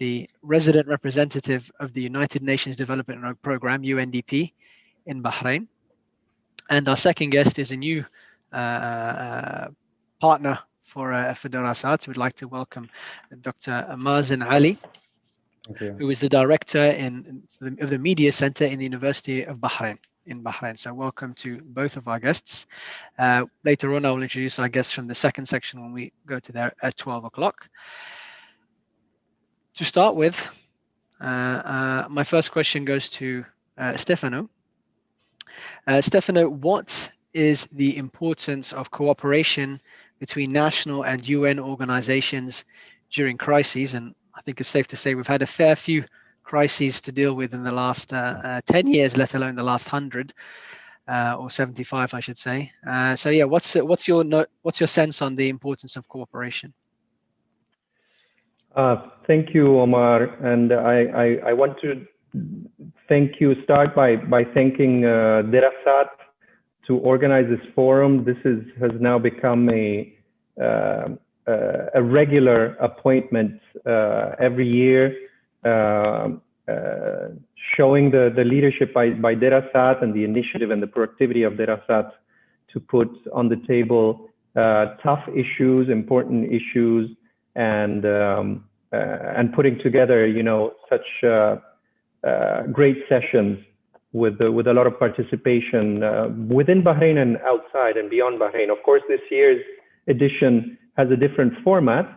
the resident representative of the United Nations Development Programme, UNDP, in Bahrain. And our second guest is a new partner for Derasat. We'd like to welcome Dr. Mazen Ali, who is the director of the Media Center in the University of Bahrain. So welcome to both of our guests. Later on, I will introduce our guests from the second section when we go to there at 12 o'clock. To start with, my first question goes to Stefano. Stefano, what is the importance of cooperation between national and UN organizations during crises? And I think it's safe to say we've had a fair few crises to deal with in the last 10 years, let alone the last 100 or 75, I should say. So yeah, what's your sense on the importance of cooperation? Thank you, Omar, and I want to start by thanking Derasat to organize this forum. This has now become a regular appointment every year, showing the leadership by Derasat and the initiative and the proactivity of Derasat to put on the table tough issues, important issues, and putting together, such great sessions with a lot of participation within Bahrain and outside and beyond Bahrain. Of course, this year's edition has a different format,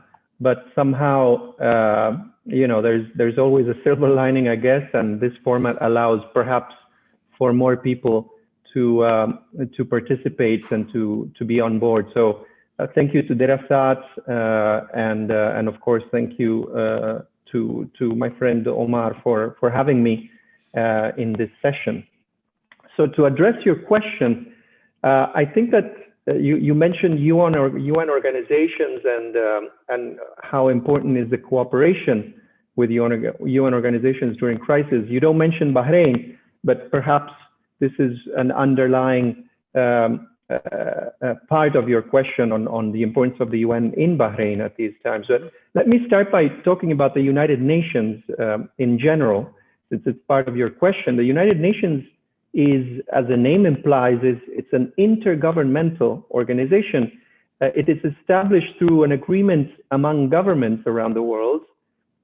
but somehow, there's always a silver lining, I guess, and this format allows perhaps for more people to participate and to be on board. So thank you to Derasat, and of course, thank you to my friend Omar for having me in this session. So to address your question, I think that you mentioned UN organizations and how important is the cooperation with UN organizations during crisis. You don't mention Bahrain, but perhaps this is an underlying part of your question on the importance of the UN in Bahrain at these times. But let me start by talking about the United Nations in general, since it's part of your question. The United Nations is, as the name implies, it's an intergovernmental organization. It is established through an agreement among governments around the world,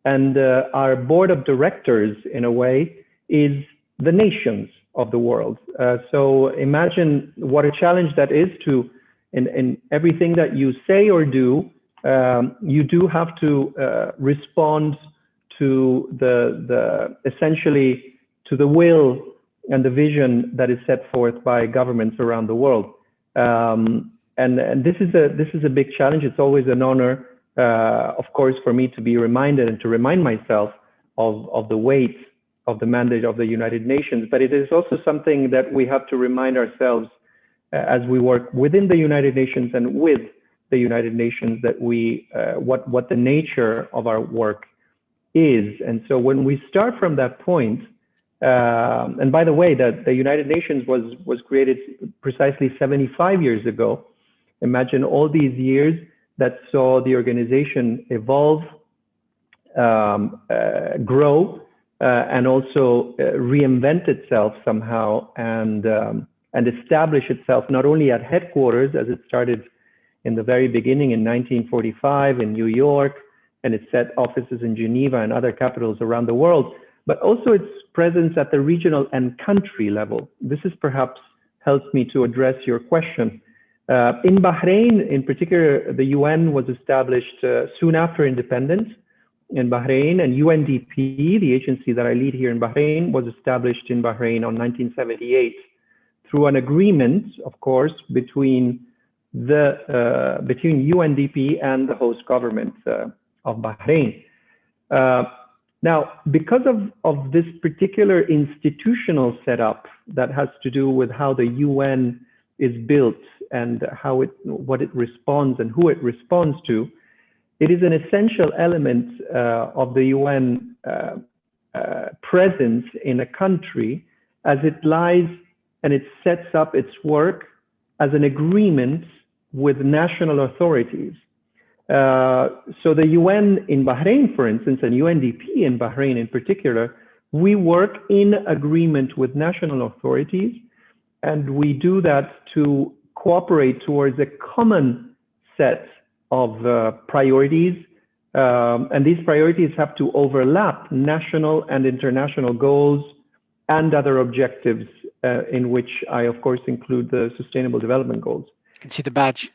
and our board of directors, in a way, is the nations of the world. So imagine what a challenge that is to, in everything that you say or do, you do have to respond to essentially to the will and the vision that is set forth by governments around the world. And this is a big challenge. It's always an honor, of course, for me to be reminded and to remind myself of the weight of the mandate of the United Nations. But it is also something that we have to remind ourselves as we work within the United Nations and with the United Nations, that what the nature of our work is. And so when we start from that point, and by the way, that the United Nations was created precisely 75 years ago. Imagine all these years that saw the organization evolve, grow, and also reinvent itself somehow, and establish itself not only at headquarters, as it started in the very beginning in 1945 in New York, and it set offices in Geneva and other capitals around the world, but also its presence at the regional and country level. This is perhaps helps me to address your question. In Bahrain, in particular, the UN was established soon after independence in Bahrain, and UNDP, the agency that I lead here in Bahrain, was established in Bahrain on 1978 through an agreement, of course, between UNDP and the host government of Bahrain. Now, because of this particular institutional setup that has to do with how the UN is built and what it responds and who it responds to, it is an essential element of the UN presence in a country, as it lies and it sets up its work as an agreement with national authorities. So the UN in Bahrain, for instance, and UNDP in Bahrain in particular, we work in agreement with national authorities, and we do that to cooperate towards a common set of priorities. And these priorities have to overlap national and international goals and other objectives, in which I, of course, include the Sustainable Development Goals. You can see the badge.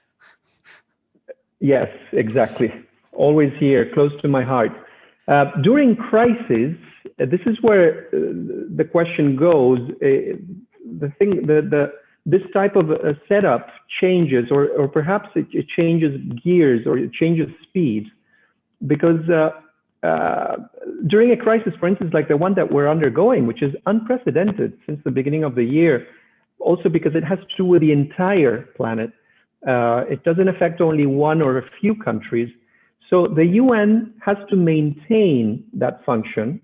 Yes, exactly. Always here, close to my heart. During crisis, this is where the question goes. This type of setup changes, or perhaps it changes gears, or it changes speed, because during a crisis, for instance, like the one that we're undergoing, which is unprecedented since the beginning of the year, also because it has to do with the entire planet. It doesn't affect only one or a few countries. So the UN has to maintain that function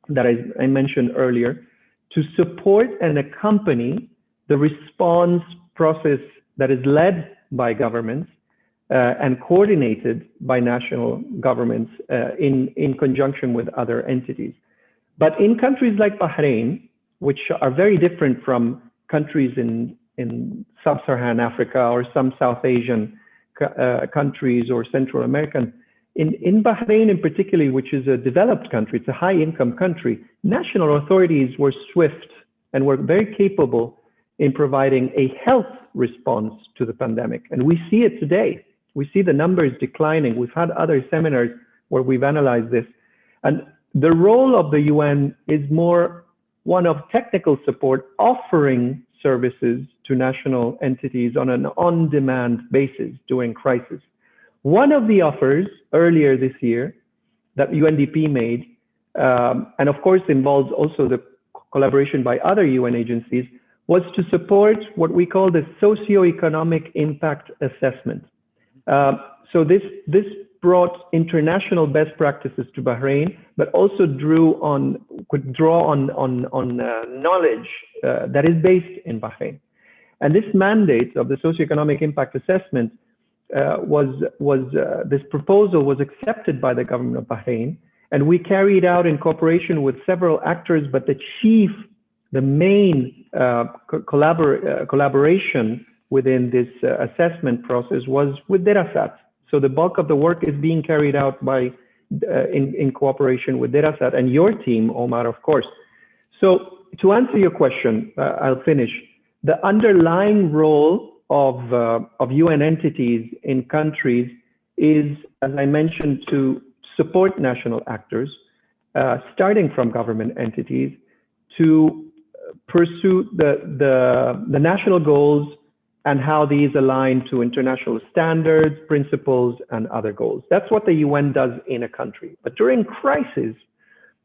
that I mentioned earlier, to support and accompany the response process that is led by governments and coordinated by national governments in conjunction with other entities. But in countries like Bahrain, which are very different from countries in sub-Saharan Africa or some South Asian countries or Central American, in Bahrain in particular, which is a developed country, it's a high-income country, national authorities were swift and were very capable in providing a health response to the pandemic. And we see it today. We see the numbers declining. We've had other seminars where we've analyzed this. And the role of the UN is more one of technical support, offering services to national entities on an on-demand basis during crisis. One of the offers earlier this year that UNDP made, and of course involves also the collaboration by other UN agencies, was to support what we call the socio-economic impact assessment. So this brought international best practices to Bahrain, but also could draw on knowledge that is based in Bahrain. And this mandate of the socio-economic impact assessment this proposal was accepted by the government of Bahrain, and we carried out in cooperation with several actors, but the main collaboration within this assessment process was with Derasat. So the bulk of the work is being carried out in cooperation with Derasat and your team, Omar, of course. So to answer your question, I'll finish. The underlying role of UN entities in countries is, as I mentioned, to support national actors, starting from government entities, to pursue the national goals and how these align to international standards, principles, and other goals. That's what the UN does in a country. But during crisis,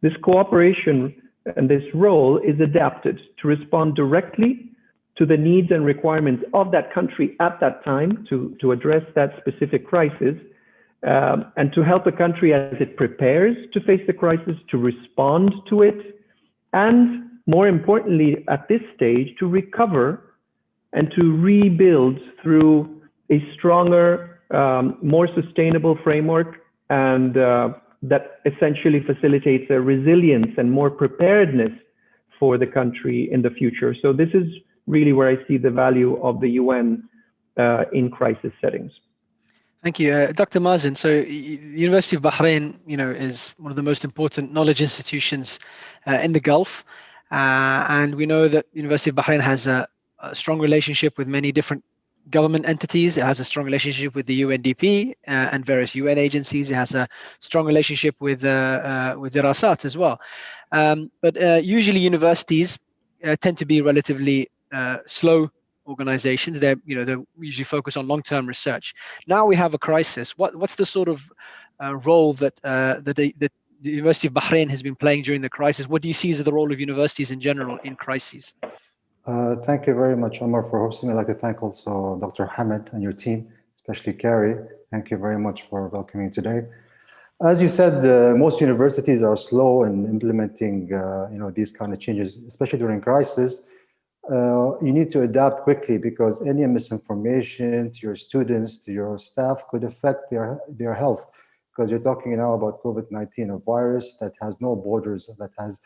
this cooperation and this role is adapted to respond directly to the needs and requirements of that country at that time to address that specific crisis, and to help the country as it prepares to face the crisis, to respond to it, and more importantly, at this stage, to recover and to rebuild through a stronger, more sustainable framework, and that essentially facilitates a resilience and more preparedness for the country in the future. So this is really where I see the value of the UN in crisis settings. Thank you, Dr. Mazen. So, the University of Bahrain, is one of the most important knowledge institutions in the Gulf, and we know that University of Bahrain has a strong relationship with many different government entities. It has a strong relationship with the UNDP and various UN agencies. It has a strong relationship with Derasat as well. But usually, universities tend to be relatively slow organizations. They usually focus on long-term research. Now we have a crisis. What's the sort of role that the University of Bahrain has been playing during the crisis? What do you see as the role of universities in general in crises? Thank you very much, Omar, for hosting. I'd like to thank also Dr. Hamid and your team, especially Carrie. Thank you very much for welcoming today. As you said, most universities are slow in implementing these kind of changes, especially during crisis. you need to adapt quickly, because any misinformation to your students, to your staff, could affect their health. Because you're talking now about COVID-19, a virus that has no borders, that has,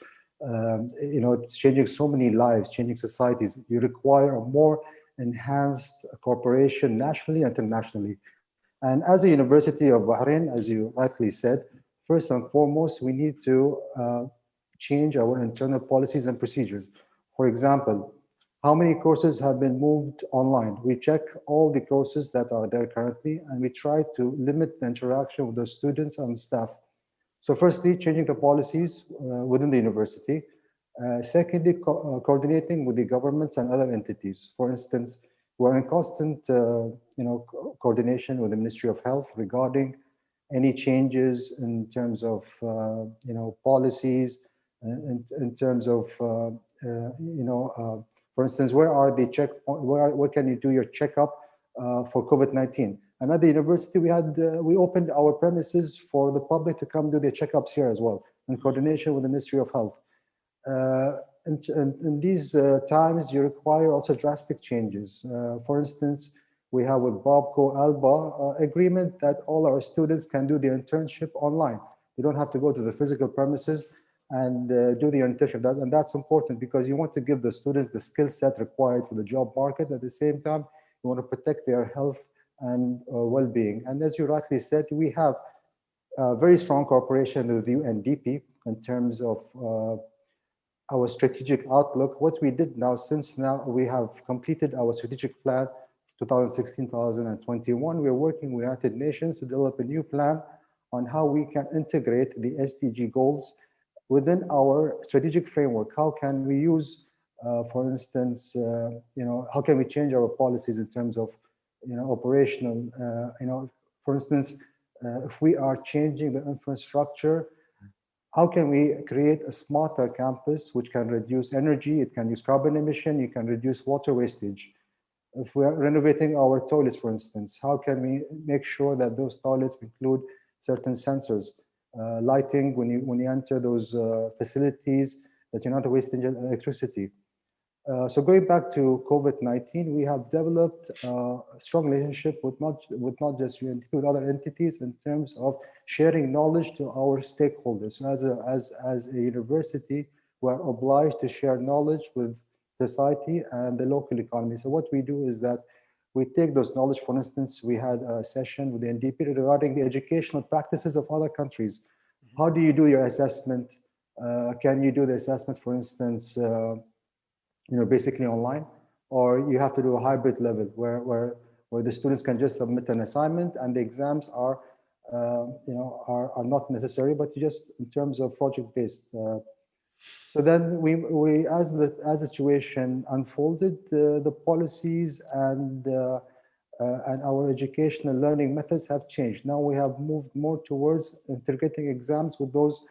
it's changing so many lives, changing societies. You require a more enhanced cooperation nationally and internationally. And as a University of Bahrain, as you rightly said, first and foremost, we need to change our internal policies and procedures. For example, how many courses have been moved online? We check all the courses that are there currently, and we try to limit the interaction with the students and staff. So firstly, changing the policies within the university. Secondly, coordinating with the governments and other entities. For instance, we're in constant coordination with the Ministry of Health regarding any changes in terms of policies, in terms of for instance, where are the where can you do your checkup for COVID-19? And at the university, we opened our premises for the public to come do their checkups here as well, in coordination with the Ministry of Health. In these times, you require also drastic changes. For instance, we have with Babco Alba agreement that all our students can do their internship online. You don't have to go to the physical premises and do the internship. And that's important, because you want to give the students the skill set required for the job market. At the same time, you want to protect their health and well-being. And as you rightly said, we have very strong cooperation with UNDP in terms of our strategic outlook. What we did now, since now we have completed our strategic plan 2016-2021, we're working with United Nations to develop a new plan on how we can integrate the SDG goals within our strategic framework. How can we use, for instance, how can we change our policies in terms of, operational, for instance, if we are changing the infrastructure, how can we create a smarter campus which can reduce energy, it can use carbon emission, it can reduce water wastage. If we are renovating our toilets, for instance, how can we make sure that those toilets include certain sensors, lighting when you enter those facilities, that you're not wasting electricity. So going back to COVID-19, we have developed a strong relationship with not just UNDP, with other entities in terms of sharing knowledge to our stakeholders. So as a university, we're obliged to share knowledge with society and the local economy. So what we do is that we take those knowledge. For instance, we had a session with the NDP regarding the educational practices of other countries. How do you do your assessment? Can you do the assessment, for instance, basically online, or you have to do a hybrid level where the students can just submit an assignment and the exams are not necessary, but just in terms of project-based. So then we as the situation unfolded, the policies and our educational learning methods have changed. Now we have moved more towards integrating exams with those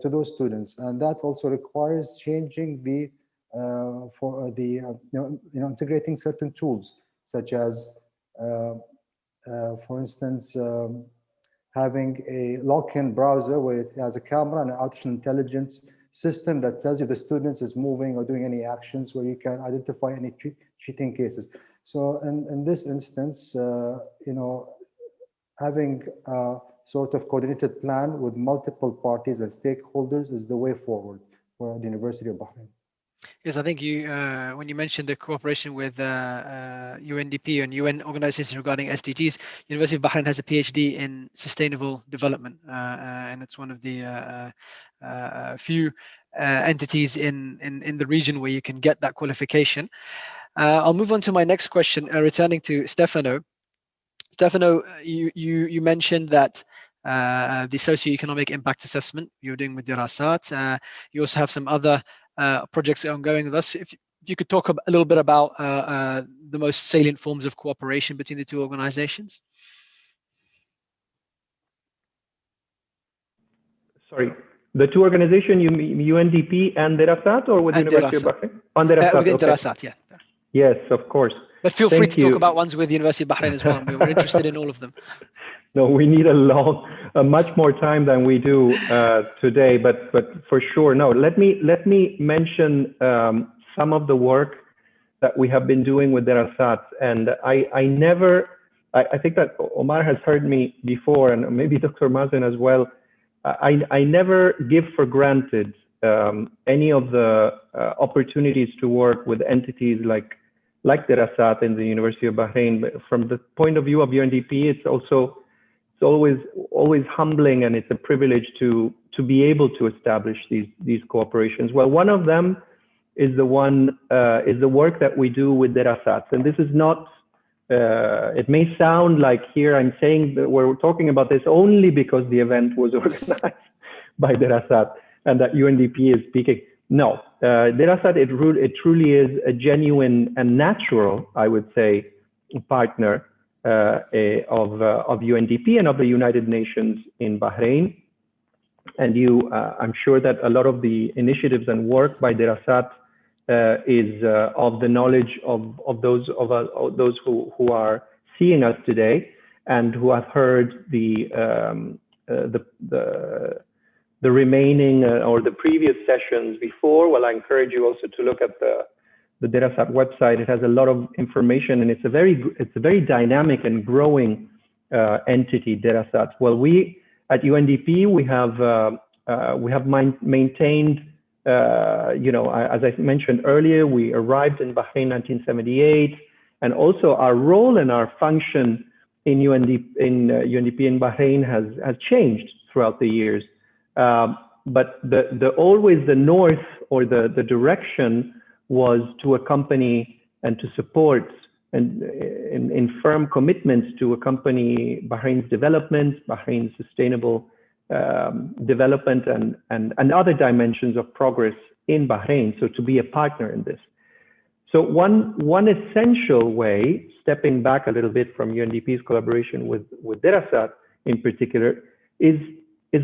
to those students, and that also requires changing the integrating certain tools, such as for instance having a lock-in browser where it has a camera and an artificial intelligence system that tells you the students is moving or doing any actions, where you can identify any cheating cases. So in this instance, having a sort of coordinated plan with multiple parties and stakeholders is the way forward for the University of Bahrain. Yes, I think you, when you mentioned the cooperation with UNDP and UN organizations regarding SDGs, University of Bahrain has a PhD in sustainable development, and it's one of the few entities in the region where you can get that qualification. I'll move on to my next question, returning to Stefano. Stefano, you mentioned that the socioeconomic impact assessment you're doing with Derasat. You also have some other projects ongoing with us. If you could talk a little bit about the most salient forms of cooperation between the two organizations. Sorry, the two organizations, you mean UNDP and Derasat, or with the University of Bahrain? On Derasat, within okay. Derasat, yeah. Yes, of course. But feel free to talk about ones with the University of Bahrain as well. We're interested in all of them. No, we need a much more time than we do today, but for sure. No, let me mention some of the work that we have been doing with Derasat. And I think that Omar has heard me before, and maybe Dr. Mazen as well. I never give for granted any of the opportunities to work with entities like Derasat in the University of Bahrain. But from the point of view of UNDP, it's always humbling, and it's a privilege to be able to establish these cooperations. Well, one of them is the work that we do with Derasat, and this is not. It may sound like here I'm saying that we're talking about this only because the event was organized by Derasat and that UNDP is speaking. No, Derasat, it truly is a genuine and natural, I would say, partner of UNDP and of the United Nations in Bahrain. And I'm sure that a lot of the initiatives and work by Derasat is of the knowledge of those who are seeing us today and who have heard the remaining or the previous sessions before. Well, I encourage you also to look at the Derasat website. It has a lot of information, and it's a very dynamic and growing entity, Derasat. Well, we at UNDP we have maintained. As I mentioned earlier, we arrived in Bahrain in 1978, and also our role and our function in UNDP in Bahrain has changed throughout the years. But always the north or the direction was to accompany and to support and in firm commitments to accompany Bahrain's development, Bahrain's sustainable development and other dimensions of progress in Bahrain. So to be a partner in this. So one essential way, stepping back a little bit from UNDP's collaboration with Derasat in particular, is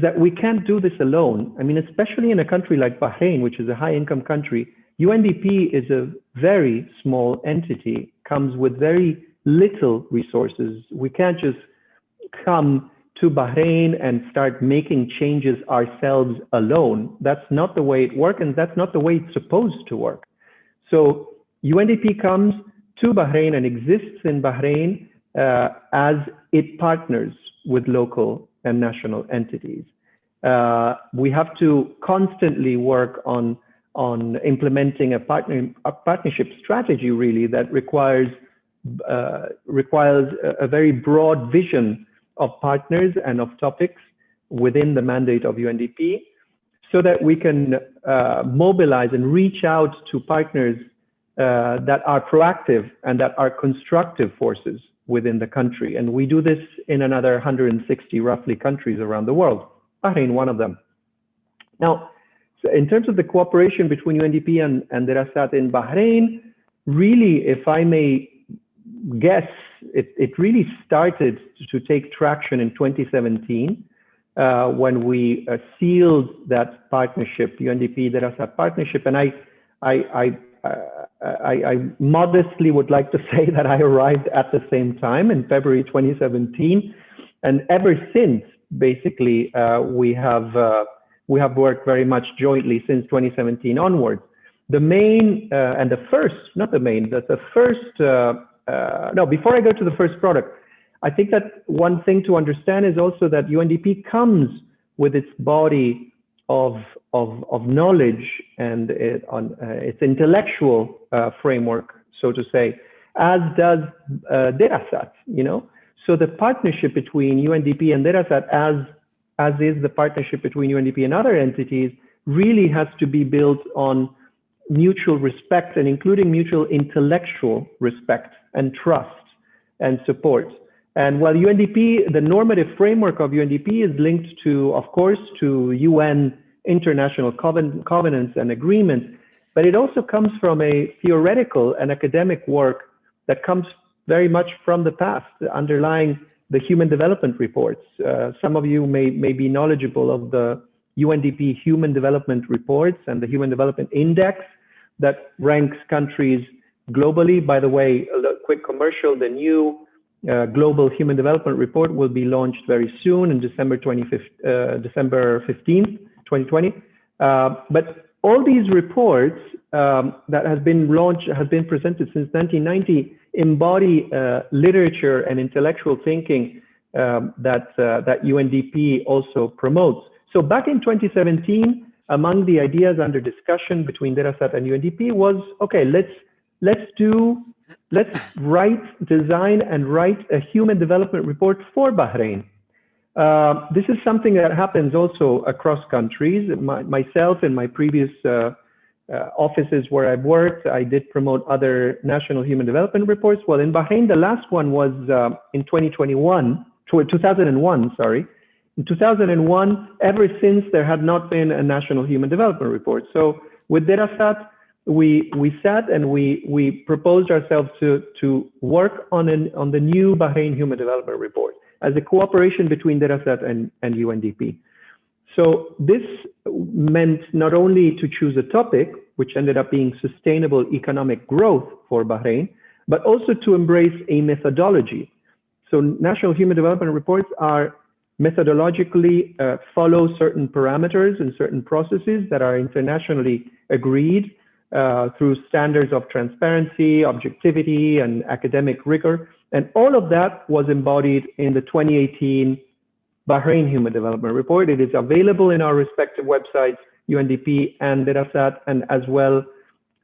that we can't do this alone. I mean, especially in a country like Bahrain, which is a high-income country, UNDP is a very small entity, comes with very little resources. We can't just come to Bahrain and start making changes ourselves alone. That's not the way it works, and that's not the way it's supposed to work. So UNDP comes to Bahrain and exists in Bahrain as it partners with local and national entities. We have to constantly work on implementing a partnership strategy, really, that requires a very broad vision of partners and of topics within the mandate of UNDP, so that we can mobilize and reach out to partners that are proactive and that are constructive forces within the country. And we do this in another 160 roughly countries around the world, Bahrain one of them. Now, so in terms of the cooperation between UNDP and Derasat in Bahrain, really, if I may guess, it really started to take traction in 2017 when we sealed that partnership, UNDP-Derasat partnership. And I modestly would like to say that I arrived at the same time in February 2017. And ever since, basically, we have worked very much jointly since 2017 onwards. The main and the first, not the main, the first, no, before I go to the first product, I think that one thing to understand is also that UNDP comes with its body of knowledge and its intellectual framework, so to say, as does Derasat, you know. So the partnership between UNDP and Derasat, as is the partnership between UNDP and other entities, really has to be built on mutual respect, and including mutual intellectual respect and trust and support. And while UNDP, the normative framework of UNDP is linked to, of course, to UN international covenants and agreements, but it also comes from a theoretical and academic work that comes very much from the past, underlying the human development reports. Some of you may be knowledgeable of the UNDP Human Development Reports and the Human Development Index that ranks countries globally. By the way, a quick commercial, the new Global Human Development Report will be launched very soon in December 15th, 2020. But all these reports that has been launched, has been presented since 1990, embody literature and intellectual thinking that UNDP also promotes. So back in 2017, among the ideas under discussion between Derasat and UNDP was, okay, let's design and write a human development report for Bahrain. This is something that happens also across countries. Myself in my previous offices where I've worked, I did promote other national human development reports. Well, in Bahrain, the last one was in 2001, sorry. In 2001, ever since there had not been a national human development report. So with Derasat, we sat and we proposed ourselves to work on the new Bahrain Human Development Report as a cooperation between Derasat and UNDP. So this meant not only to choose a topic, which ended up being sustainable economic growth for Bahrain, but also to embrace a methodology. So national human development reports are methodologically follow certain parameters and certain processes that are internationally agreed through standards of transparency, objectivity, and academic rigor. And all of that was embodied in the 2018 Bahrain Human Development Report. It is available in our respective websites, UNDP and Derasat, and as well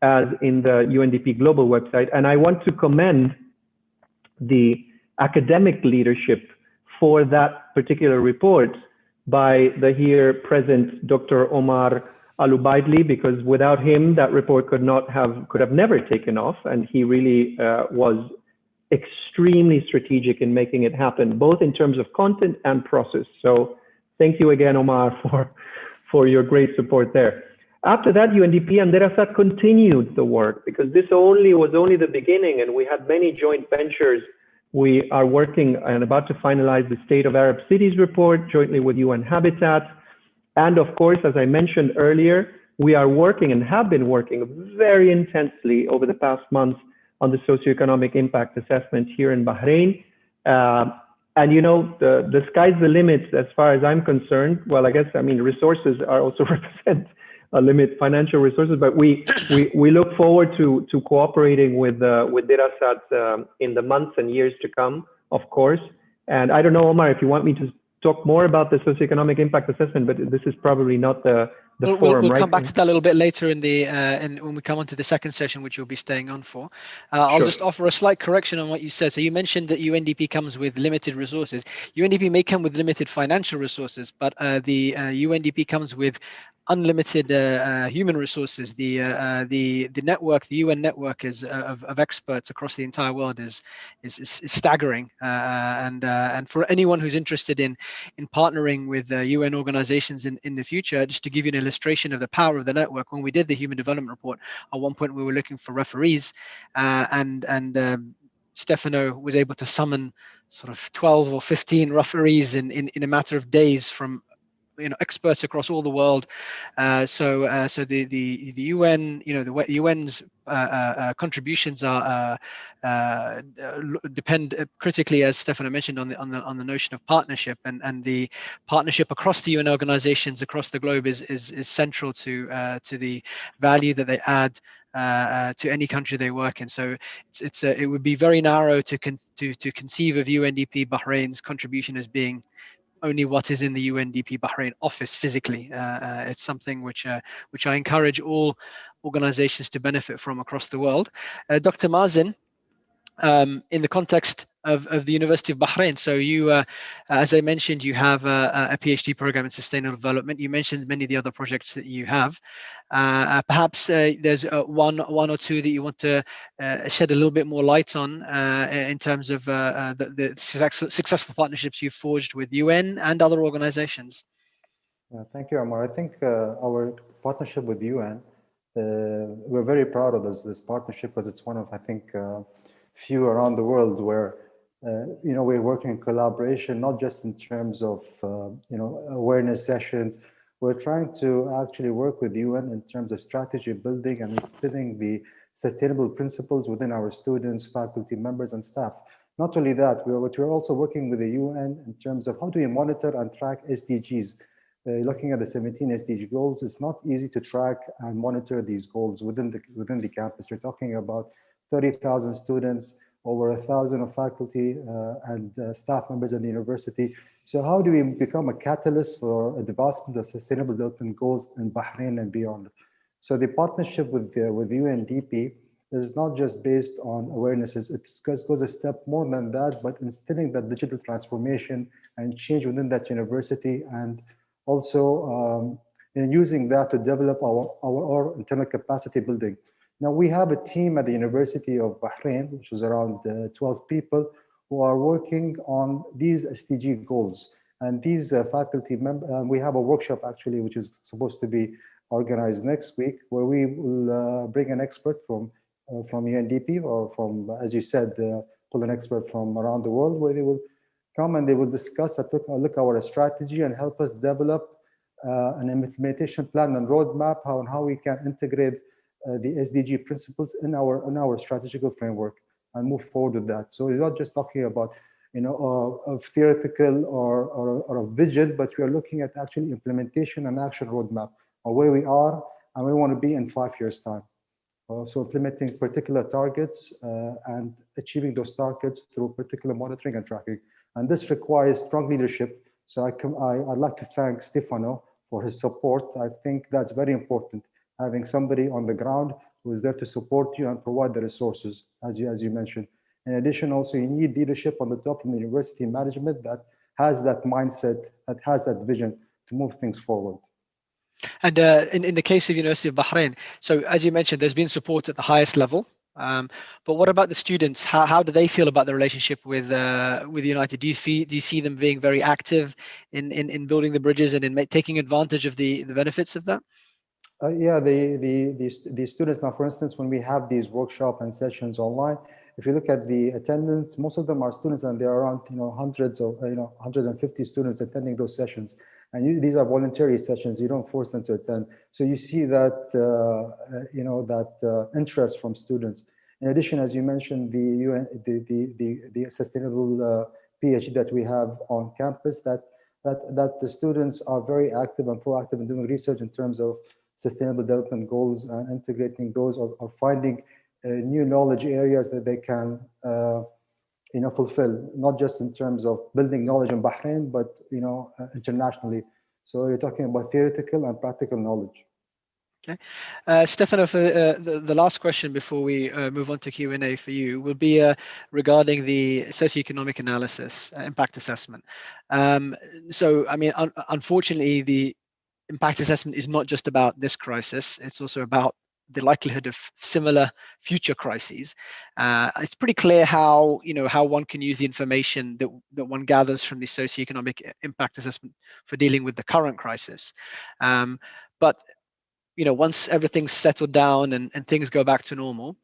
as in the UNDP Global website. And I want to commend the academic leadership for that particular report by the here present Dr. Omar Al-Ubaidli, because without him, that report could have never taken off. And he really was extremely strategic in making it happen, both in terms of content and process. So thank you again, Omar, for your great support there. After that, UNDP and Derasat continued the work, because this was only the beginning, and we had many joint ventures. We are working and about to finalize the State of Arab Cities report jointly with UN Habitat. And of course, as I mentioned earlier, we are working and have been working very intensely over the past months on the socioeconomic impact assessment here in Bahrain. And you know, the sky's the limit as far as I'm concerned. Well, I guess, I mean, resources are also represent a limit, financial resources, but we look forward to cooperating with Derasat in the months and years to come, of course. And I don't know, Omar, if you want me to talk more about the socioeconomic impact assessment, but this is probably not the forum, we'll right? come back to that a little bit later in the when we come on to the second session, which you'll be staying on for. I'll Sure. just offer a slight correction on what you said. So you mentioned that UNDP comes with limited resources. UNDP may come with limited financial resources, but the UNDP comes with unlimited human resources. The network, the UN network, is of experts across the entire world is staggering. And for anyone who's interested in partnering with UN organizations in the future, just to give you an illustration of the power of the network, when we did the Human Development Report, at one point we were looking for referees, and Stefano was able to summon sort of 12 or 15 referees in a matter of days from experts across all the world. So the UN, the UN's contributions are depend critically, as Stefano mentioned, on the notion of partnership, and the partnership across the UN organizations across the globe is central to the value that they add to any country they work in. So it would be very narrow to conceive of UNDP Bahrain's contribution as being only what is in the UNDP Bahrain office physically. It's something which I encourage all organizations to benefit from across the world. Dr. Mazen, in the context of the University of Bahrain, so you, as I mentioned, you have a PhD program in sustainable development. You mentioned many of the other projects that you have. Perhaps there's one or two that you want to shed a little bit more light on in terms of the successful partnerships you've forged with UN and other organizations. Thank you, Amar. I think our partnership with UN, we're very proud of this partnership, because it's one of, I think, few around the world where we're working in collaboration, not just in terms of awareness sessions. We're trying to actually work with UN in terms of strategy building and instilling the sustainable principles within our students, faculty members, and staff. Not only that, we're also working with the UN in terms of how do we monitor and track SDGs, looking at the 17 SDG goals, it's not easy to track and monitor these goals within the campus. We're talking about 30,000 students, over 1,000 of faculty and staff members at the university. So how do we become a catalyst for a development of sustainable development goals in Bahrain and beyond? So the partnership with UNDP is not just based on awarenesses, it goes a step more than that, but instilling that digital transformation and change within that university, and also using that to develop our internal capacity building. Now we have a team at the University of Bahrain, which is around 12 people, who are working on these SDG goals. And these faculty members, we have a workshop actually, which is supposed to be organized next week, where we will bring an expert from UNDP or from, as you said, pull an expert from around the world, where they will come and they will discuss, look our strategy and help us develop an implementation plan and roadmap on how we can integrate the SDG principles in our strategical framework and move forward with that. So we're not just talking about a theoretical or a vision, but we are looking at actually implementation and action roadmap on where we are and where we want to be in 5 years' time. So implementing particular targets and achieving those targets through particular monitoring and tracking. And this requires strong leadership. So I'd like to thank Stefano for his support. I think that's very important, having somebody on the ground who is there to support you and provide the resources, as you mentioned. In addition, also you need leadership on the top of the university management that has that mindset, that has that vision to move things forward. And in the case of University of Bahrain, so as you mentioned, there's been support at the highest level. But what about the students? How do they feel about the relationship with United? Do you see them being very active in building the bridges and in taking advantage of the benefits of that? Yeah, the students now, for instance, when we have these workshop and sessions online, if you look at the attendance, most of them are students, and there are around hundreds of 150 students attending those sessions. And these are voluntary sessions; you don't force them to attend. So you see that interest from students. In addition, as you mentioned, the sustainable PhD that we have on campus, that the students are very active and proactive in doing research in terms of sustainable development goals and integrating those, or finding new knowledge areas that they can fulfill, not just in terms of building knowledge in Bahrain, but internationally. So you're talking about theoretical and practical knowledge. Okay, Stefano, for the last question before we move on to Q&A for you will be regarding the socioeconomic analysis, impact assessment. So, I mean, unfortunately, the impact assessment is not just about this crisis; it's also about the likelihood of similar future crises. It's pretty clear how one can use the information that one gathers from the socioeconomic impact assessment for dealing with the current crisis. But once everything's settled down and things go back to normal,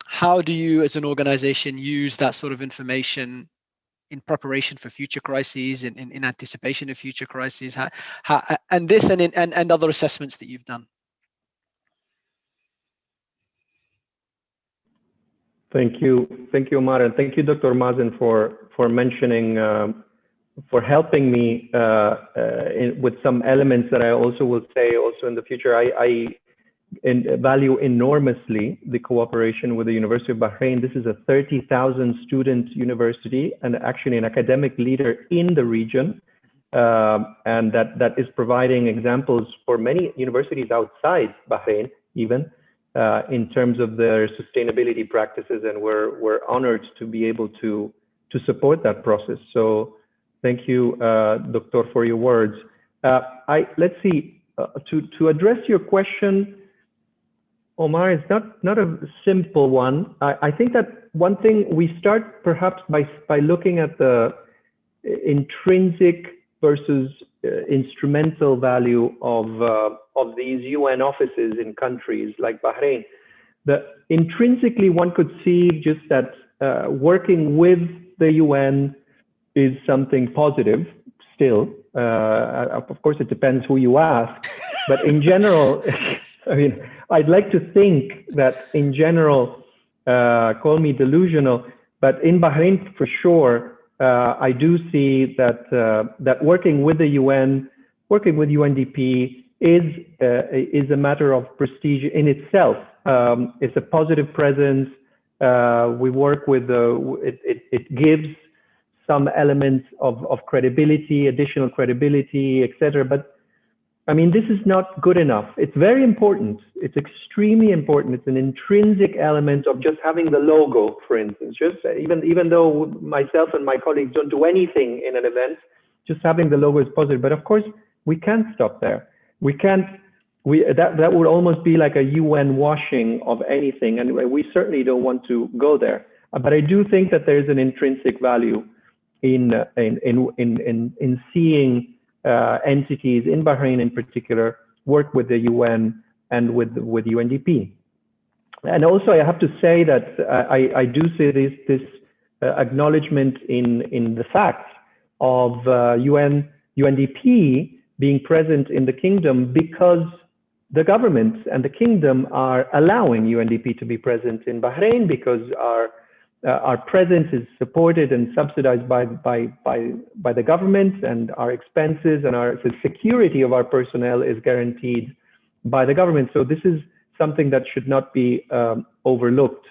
how do you as an organization use that sort of information in preparation for future crises, in anticipation of future crises, and this and other assessments that you've done? Thank you, Omar, and thank you, Dr. Mazen, for mentioning, for helping me with some elements that I also will say also in the future. I value enormously the cooperation with the University of Bahrain. This is a 30,000 student university and actually an academic leader in the region, and that is providing examples for many universities outside Bahrain even. In terms of their sustainability practices, and we're honored to be able to support that process. So thank you, Doctor, for your words. Let's see, to address your question, Omar, it's not a simple one. I think that one thing we start perhaps by looking at the intrinsic versus instrumental value of these UN offices in countries like Bahrain. Intrinsically, one could see just that working with the UN is something positive still. Of course, it depends who you ask, but in general, I mean, I'd like to think that in general, call me delusional, but in Bahrain for sure, I do see that working with the UN working with UNDP is a matter of prestige in itself. It's a positive presence. We work with it gives some elements of credibility, additional credibility, etc. But I mean, this is not good enough. It's very important. It's extremely important. It's an intrinsic element of just having the logo, for instance. Just even though myself and my colleagues don't do anything in an event, just having the logo is positive. But of course, we can't stop there. We can't. That would almost be like a UN washing of anything, and we certainly don't want to go there. But I do think that there is an intrinsic value in seeing entities in Bahrain in particular work with the UN and with UNDP. And also I have to say that I do see this acknowledgement in the fact of UNDP being present in the kingdom because the government and the kingdom are allowing UNDP to be present in Bahrain because our presence is supported and subsidized by the government, and our expenses and the security of our personnel is guaranteed by the government. So this is something that should not be overlooked.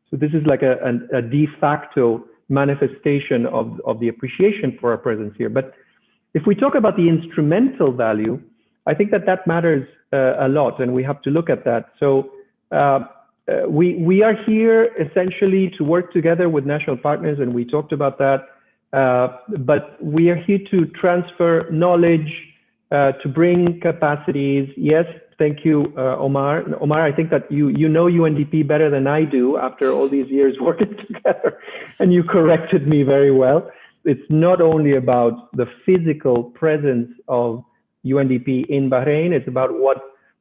So this is like a de facto manifestation of the appreciation for our presence here. But if we talk about the instrumental value, I think that matters a lot, and we have to look at that. So we are here essentially to work together with national partners, and we talked about that. But we are here to transfer knowledge, to bring capacities. Yes, thank you, Omar. Omar, I think that you know UNDP better than I do after all these years working together, and you corrected me very well. It's not only about the physical presence of UNDP in Bahrain, it's about what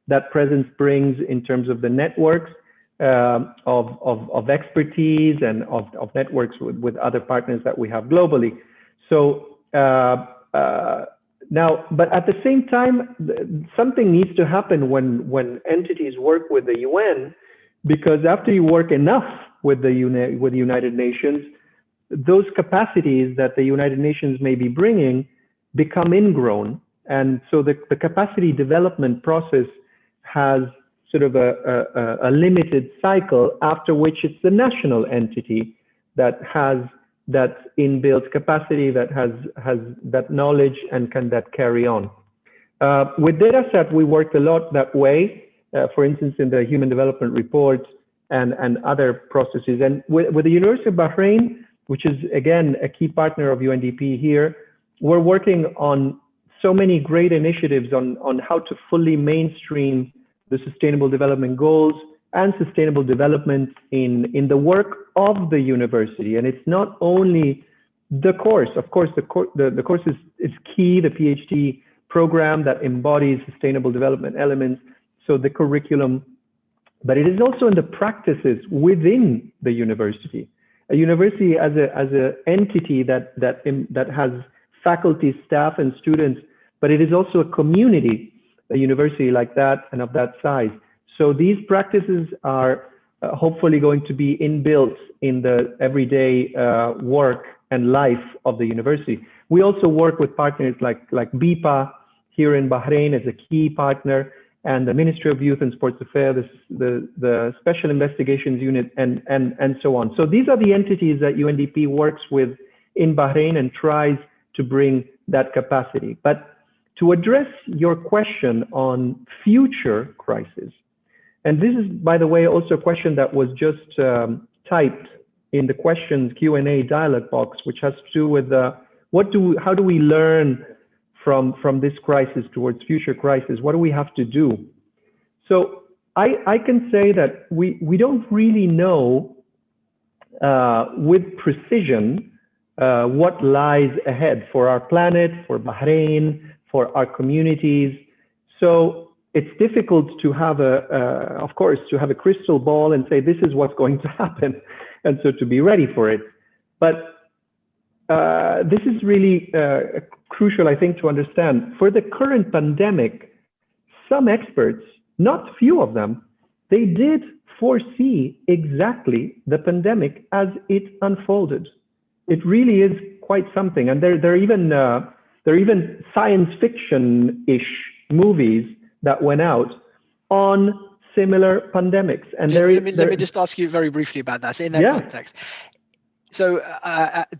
that presence brings in terms of the networks, of expertise and of networks with other partners that we have globally. So now, but at the same time, something needs to happen when entities work with the UN, because after you work enough with the United Nations, those capacities that the United Nations may be bringing become ingrown. And so the capacity development process has sort of a limited cycle, after which it's the national entity that has that inbuilt capacity, that has that knowledge and can carry on. With Derasat, we worked a lot that way, for instance, in the Human Development Report and other processes. And with the University of Bahrain, which is again a key partner of UNDP here, we're working on so many great initiatives on how to fully mainstream the Sustainable Development Goals and sustainable development in the work of the university. And it's not only the course. Of course, the course is key, the PhD program that embodies sustainable development elements, so the curriculum, but it is also in the practices within the university. A university as an entity that has faculty, staff, and students, but it is also a community, a university like that and of that size. So these practices are hopefully going to be inbuilt in the everyday work and life of the university. We also work with partners like BIPA here in Bahrain as a key partner, and the Ministry of Youth and Sports Affairs, the Special Investigations Unit, and so on. So these are the entities that UNDP works with in Bahrain and tries to bring that capacity. But to address your question on future crises, and this is, by the way, also a question that was just typed in the questions Q&A dialog box, which has to do with how do we learn from this crisis towards future crises? What do we have to do? So I can say that we don't really know with precision what lies ahead for our planet, for Bahrain, for our communities. So it's difficult to have of course, to have a crystal ball and say this is what's going to happen, and so to be ready for it. But this is really crucial, I think, to understand. For the current pandemic, some experts, not few of them, they did foresee exactly the pandemic as it unfolded. It really is quite something. And there are even There are even science fiction-ish movies that went out on similar pandemics. And let me just ask you very briefly about that. So in that context, so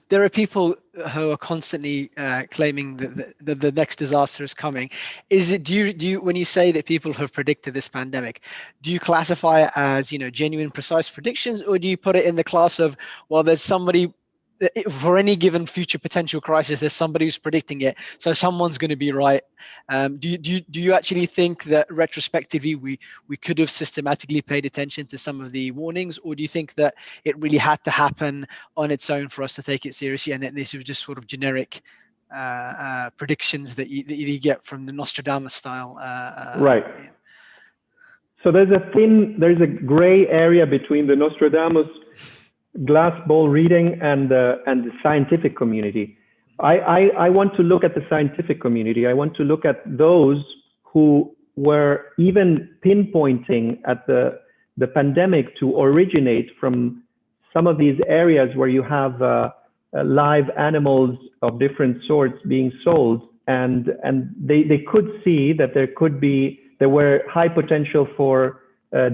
there are people who are constantly claiming that the next disaster is coming. Is it, do you when you say that people have predicted this pandemic, do you classify it as, you know, genuine, precise predictions, or do you put it in the class of, well, there's somebody for any given future potential crisis, there's somebody who's predicting it, so someone's going to be right? Do you actually think that retrospectively we could have systematically paid attention to some of the warnings, or do you think that it really had to happen on its own for us to take it seriously, and that this was just sort of generic predictions that you get from the Nostradamus style? Right. So there's a gray area between the Nostradamus glass ball reading and the scientific community. I want to look at the scientific community. I want to look at those who were even pinpointing at the pandemic to originate from some of these areas where you have live animals of different sorts being sold, and they could see that there were high potential for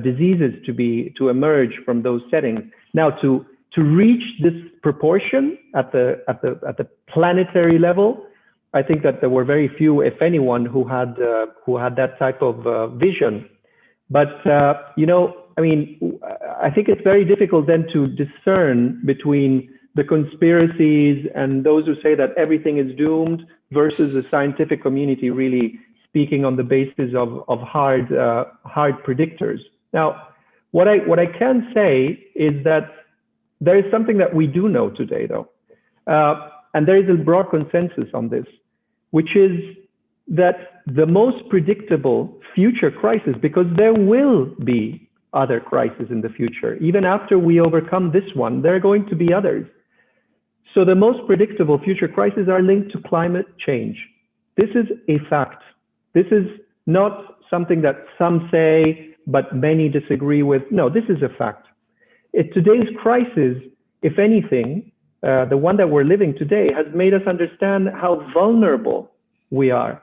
diseases to emerge from those settings. Now, to reach this proportion at the planetary level, I think that there were very few, if anyone, who had that type of vision. But you know, I mean, I think it's very difficult then to discern between the conspiracies and those who say that everything is doomed versus the scientific community really speaking on the basis of hard predictors. Now, what I can say is that there is something that we do know today, though, and there is a broad consensus on this, which is that the most predictable future crisis, because there will be other crises in the future, even after we overcome this one, there are going to be others. So the most predictable future crises are linked to climate change. This is a fact. This is not something that some say, but many disagree with. No, this is a fact. Today's crisis, if anything, the one that we're living today, has made us understand how vulnerable we are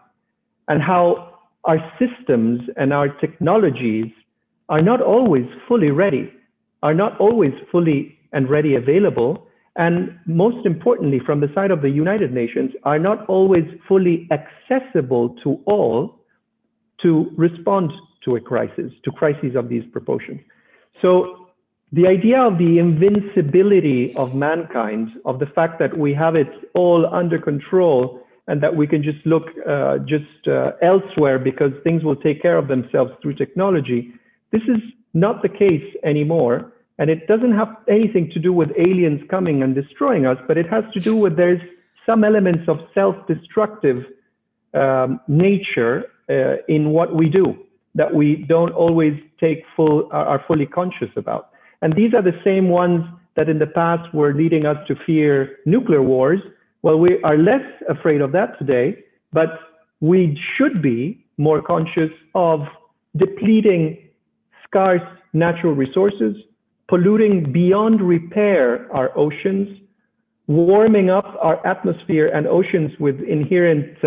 and how our systems and our technologies are not always fully ready, are not always fully and ready available, and most importantly, from the side of the United Nations, are not always fully accessible to all to respond to a crisis, to crises of these proportions. So the idea of the invincibility of mankind, of the fact that we have it all under control and that we can just look elsewhere because things will take care of themselves through technology, this is not the case anymore. And it doesn't have anything to do with aliens coming and destroying us, but it has to do with there's some elements of self-destructive nature in what we do that we don't always are fully conscious about. And these are the same ones that in the past were leading us to fear nuclear wars. Well, we are less afraid of that today, but we should be more conscious of depleting scarce natural resources, polluting beyond repair our oceans, warming up our atmosphere and oceans with inherent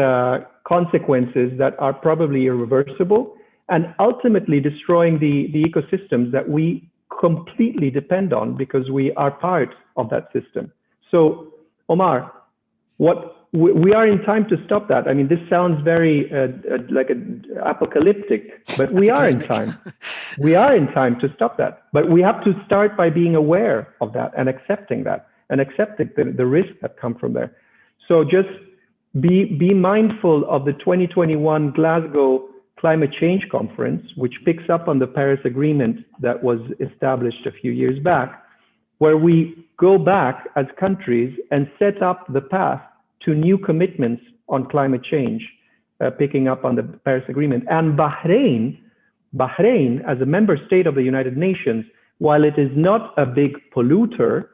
consequences that are probably irreversible, and ultimately destroying the ecosystems that we completely depend on because we are part of that system. So, Omar, we are in time to stop that. I mean, this sounds very apocalyptic, but we are in time. We are in time to stop that. But we have to start by being aware of that and accepting the risks that come from there. So just be mindful of the 2021 Glasgow Climate Change Conference, which picks up on the Paris Agreement that was established a few years back, where we go back as countries and set up the path to new commitments on climate change, picking up on the Paris Agreement. And Bahrain, as a member state of the United Nations, while it is not a big polluter,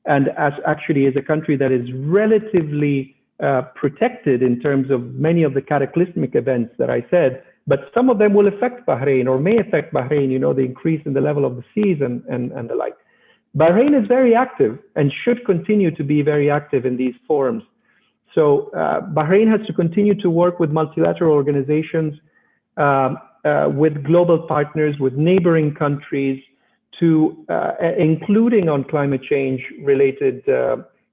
and as actually is a country that is relatively protected in terms of many of the cataclysmic events that I said, but some of them will affect Bahrain or may affect Bahrain, you know, the increase in the level of the seas and the like. Bahrain is very active and should continue to be very active in these forums. So Bahrain has to continue to work with multilateral organizations, with global partners, with neighboring countries, to including on climate change related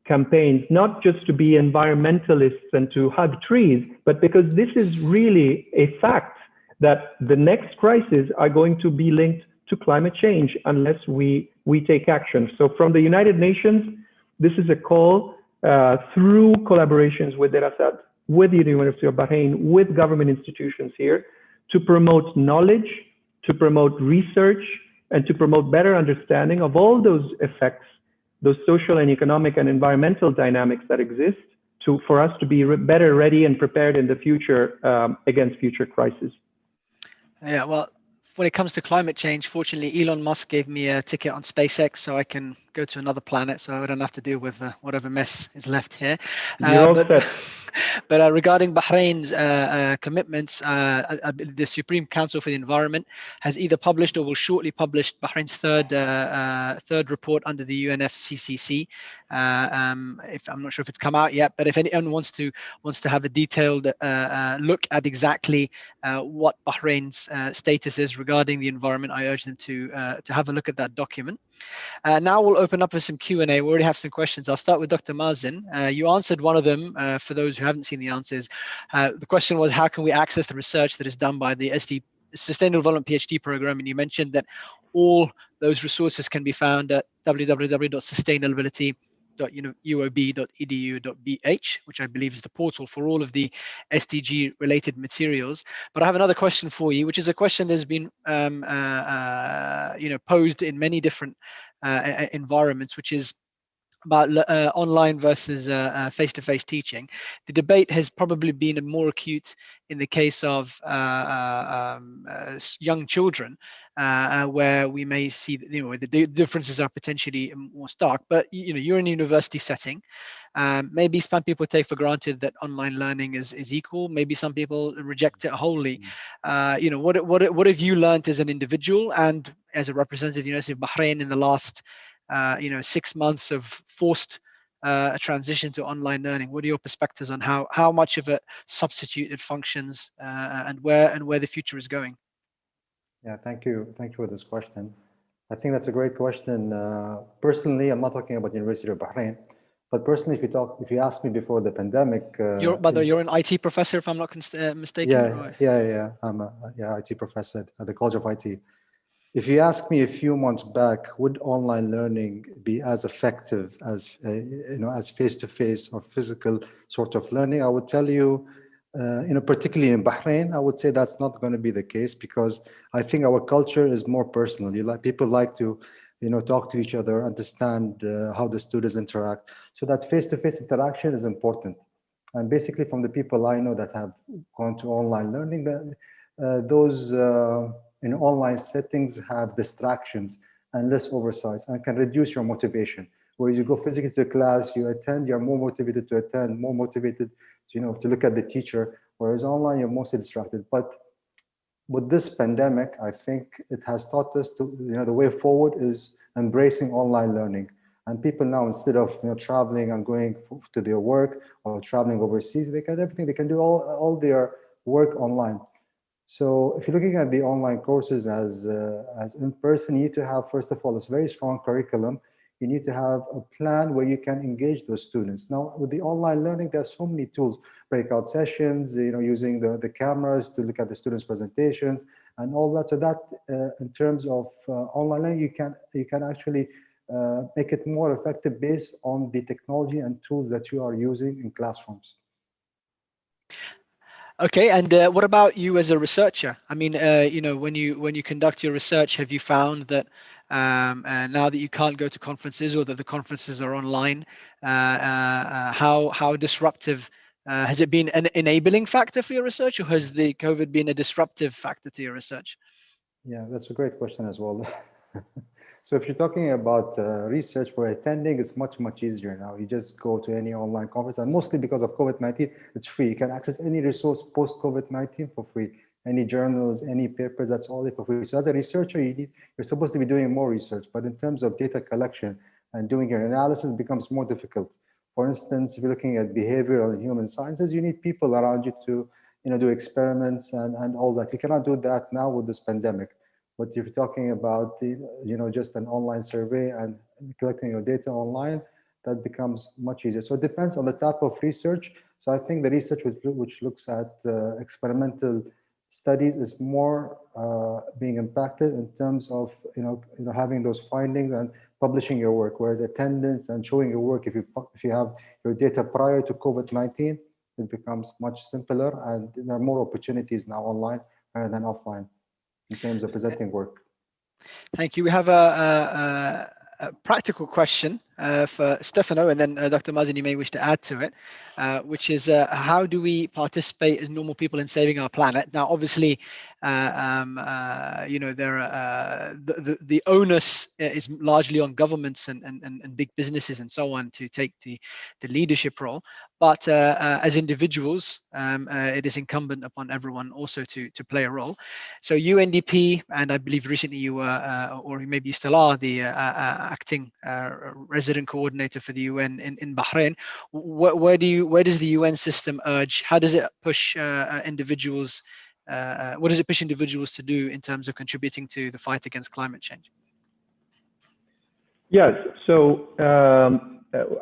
campaigns, not just to be environmentalists and to hug trees, but because this is really a fact that the next crises are going to be linked to climate change unless we take action. So from the United Nations, this is a call through collaborations with Derasat, with the University of Bahrain, with government institutions here, to promote knowledge, to promote research, and to promote better understanding of all those effects, those social and economic and environmental dynamics that exist, for us to be better ready and prepared in the future against future crises. Yeah, well, when it comes to climate change, fortunately, Elon Musk gave me a ticket on SpaceX so I can go to another planet, so I don't have to deal with whatever mess is left here. But regarding Bahrain's commitments, the Supreme Council for the Environment has either published or will shortly publish Bahrain's third report under the UNFCCC. If I'm not sure if it's come out yet, but if anyone wants to have a detailed look at exactly what Bahrain's status is regarding the environment, I urge them to have a look at that document. Now we'll open up for some Q&A. We already have some questions. I'll start with Dr. Mazen. You answered one of them. For those who haven't seen the answers, the question was, how can we access the research that is done by the Sustainable Development PhD program? And you mentioned that all those resources can be found at www.sustainability.uob.edu.bh, which I believe is the portal for all of the SDG related materials. But I have another question for you, which is a question that's been posed in many different environments, which is about online versus face-to-face teaching. The debate has probably been more acute in the case of young children, where we may see that, the differences are potentially more stark. But you're in a university setting. Maybe some people take for granted that online learning is equal. Maybe some people reject it wholly. What have you learned as an individual and as a representative of the University of Bahrain in the last 6 months of forced a transition to online learning? What are your perspectives on how much of a substitute it functions, and where the future is going? Yeah, thank you for this question. I think that's a great question. Personally, I'm not talking about University of Bahrain, but personally, if you asked me before the pandemic, you're an IT professor, if I'm not mistaken. Yeah. I'm a IT professor at the College of IT. If you ask me a few months back, would online learning be as effective as as face-to-face or physical sort of learning? I would tell you, particularly in Bahrain, I would say that's not going to be the case, because I think our culture is more personal. People like to, talk to each other, understand how the students interact. So that face-to-face interaction is important. And basically, from the people I know that have gone to online learning, those in online settings have distractions and less oversight, and can reduce your motivation. Whereas you go physically to class, you attend, you're more motivated to attend, more motivated to look at the teacher. Whereas online, you're mostly distracted. But with this pandemic, I think it has taught us to, the way forward is embracing online learning. And people now, instead of traveling and going to their work or traveling overseas, they can do all their work online. So if you're looking at the online courses as in person, you need to have, first of all, this very strong curriculum. You need to have a plan where you can engage those students. Now, with the online learning, there's so many tools, breakout sessions, using the cameras to look at the students' presentations and all that. So that in terms of online learning, you can actually make it more effective based on the technology and tools that you are using in classrooms. Okay, and what about you as a researcher? I mean, when you conduct your research, have you found that now that you can't go to conferences, or that the conferences are online, how disruptive has it been? An enabling factor for your research, or has the COVID been a disruptive factor to your research? Yeah, that's a great question as well. So if you're talking about research for attending, it's much easier now. You just go to any online conference, and mostly because of COVID-19, it's free. You can access any resource post-COVID-19 for free. Any journals, any papers, that's all for free. So as a researcher, you're supposed to be doing more research, but in terms of data collection and doing your analysis, it becomes more difficult. For instance, if you're looking at behavioral and human sciences, you need people around you to do experiments and all that. You cannot do that now with this pandemic. But if you're talking about just an online survey and collecting your data online, that becomes much easier. So it depends on the type of research. So I think the research which looks at experimental studies is more being impacted in terms of having those findings and publishing your work. Whereas attendance and showing your work, if you have your data prior to COVID-19, it becomes much simpler, and there are more opportunities now online rather than offline in terms of presenting work. Thank you. We have a practical question for Stefano, and then Dr. Mazen, you may wish to add to it, which is how do we participate as normal people in saving our planet? Now, obviously, there are, the onus is largely on governments and big businesses and so on to take the leadership role. But as individuals, it is incumbent upon everyone also to play a role. So UNDP, and I believe recently you were, or maybe you still are, the acting resident coordinator for the UN in Bahrain. Where does the UN system urge? How does it push individuals? What does it push individuals to do in terms of contributing to the fight against climate change? Yes, so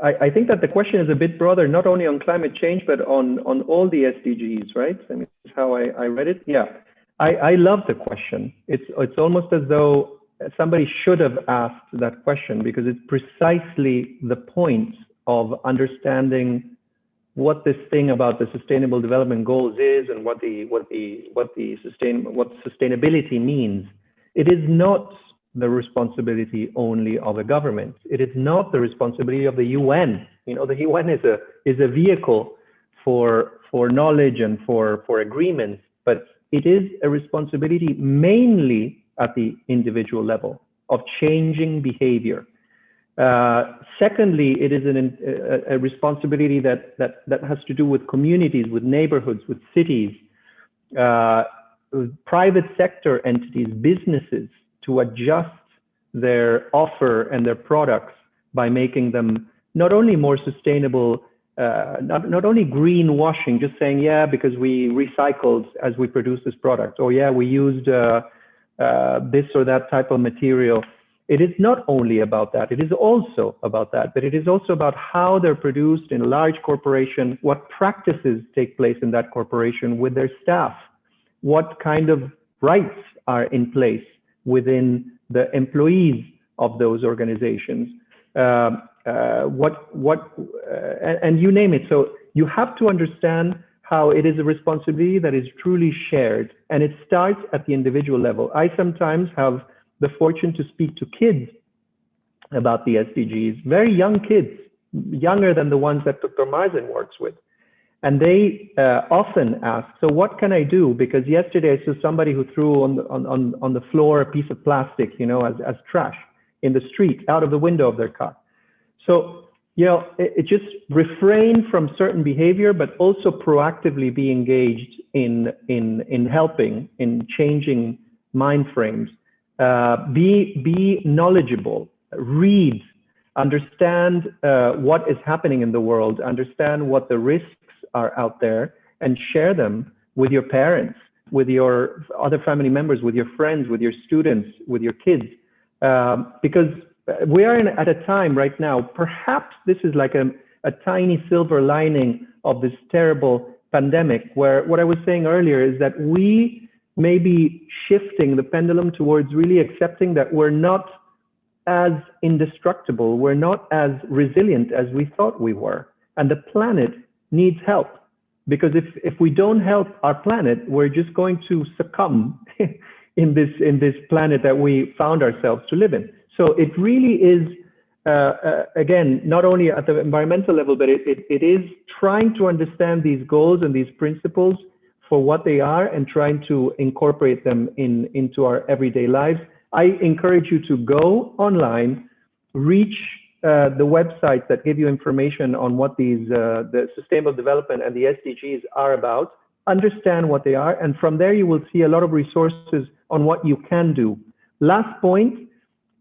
I think that the question is a bit broader, not only on climate change, but on all the SDGs, right? I mean, that's how I read it. Yeah, I love the question. It's almost as though somebody should have asked that question, because it's precisely the point of understanding what this thing about the Sustainable Development Goals is and what sustainability means. It is not the responsibility only of a government. It is not the responsibility of the UN. The UN is a vehicle for knowledge and for agreements, but it is a responsibility mainly at the individual level of changing behavior. Secondly, it is a responsibility that has to do with communities, with neighborhoods, with cities, private sector entities, businesses, to adjust their offer and their products by making them not only more sustainable, not only greenwashing, just saying, yeah, because we recycled as we produced this product, or yeah, we used this or that type of material. It is not only about that. It is also about that, but it is also about how they're produced in a large corporation, what practices take place in that corporation with their staff, what kind of rights are in place within the employees of those organizations, and you name it. So you have to understand how it is a responsibility that is truly shared, and it starts at the individual level. I sometimes have the fortune to speak to kids about the SDGs, very young kids, younger than the ones that Dr. Mazen works with. And they often ask, so what can I do? Because yesterday I saw somebody who threw on the floor a piece of plastic, as trash in the street, out of the window of their car. So, it just refrain from certain behavior, but also proactively be engaged in helping, in changing mind frames. Be knowledgeable, read, understand what is happening in the world, understand what the risks are out there, and share them with your parents, with your other family members, with your friends, with your students, with your kids. Because we are at a time right now, perhaps this is like a tiny silver lining of this terrible pandemic, where what I was saying earlier is that we may be shifting the pendulum towards really accepting that we're not as indestructible, we're not as resilient as we thought we were. And the planet needs help, because if we don't help our planet, we're just going to succumb in this planet that we found ourselves to live in. So it really is, again, not only at the environmental level, but it is trying to understand these goals and these principles for what they are and trying to incorporate them into our everyday lives. I encourage you to go online, reach the websites that give you information on what the sustainable development and the SDGs are about, understand what they are, and from there you will see a lot of resources on what you can do. Last point,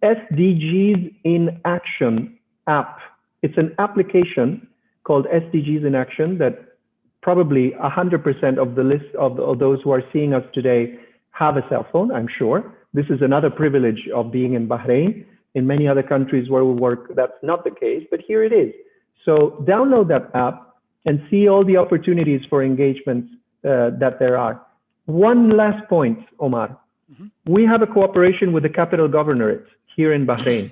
SDGs in Action app. It's an application called SDGs in Action that probably 100% of the list of those who are seeing us today have a cell phone, I'm sure. This is another privilege of being in Bahrain. In many other countries where we work, that's not the case, but here it is. So download that app and see all the opportunities for engagement that there are. One last point, Omar. We have a cooperation with the capital governorate here in Bahrain.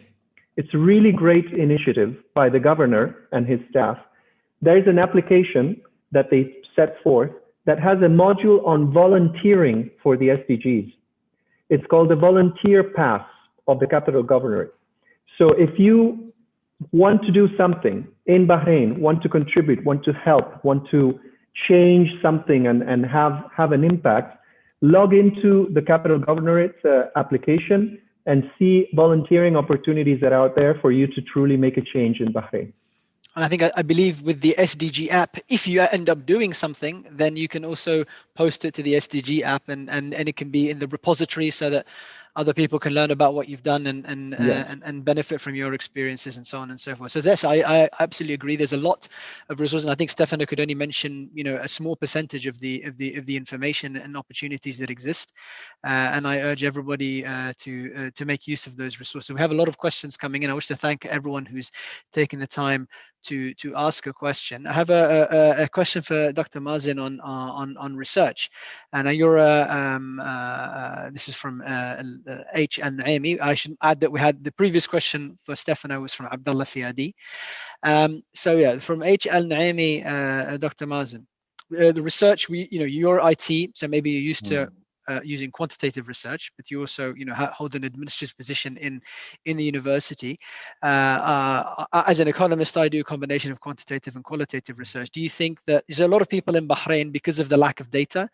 It's a really great initiative by the governor and his staff. There is an application that they set forth that has a module on volunteering for the SDGs. It's called the Volunteer Pass of the capital governorate. So if you want to do something in Bahrain, want to contribute, want to help, want to change something and have an impact, log into the capital governorate's application and see volunteering opportunities that are out there for you to truly make a change in Bahrain. And I think I believe with the SDG app, if you end up doing something, then you can also post it to the SDG app and it can be in the repository so that other people can learn about what you've done and benefit from your experiences and so on and so forth. So yes, I absolutely agree. There's a lot of resources, and I think Stefano could only mention a small percentage of the information and opportunities that exist. And I urge everybody to make use of those resources. We have a lot of questions coming in. I wish to thank everyone who's taken the time to ask a question. I have a question for Dr. Mazin on research, and you're this is from H. Al-Naimi. I should add that we had the previous question for Stefano was from Abdullah Siadi. So yeah, from H. Al-Naimi, Dr. Mazin, the research you're IT, so maybe you're used to using quantitative research, but you also hold an administrative position in the university. As an economist, I do a combination of quantitative and qualitative research. Do you think that there's a lot of people in Bahrain, because of the lack of data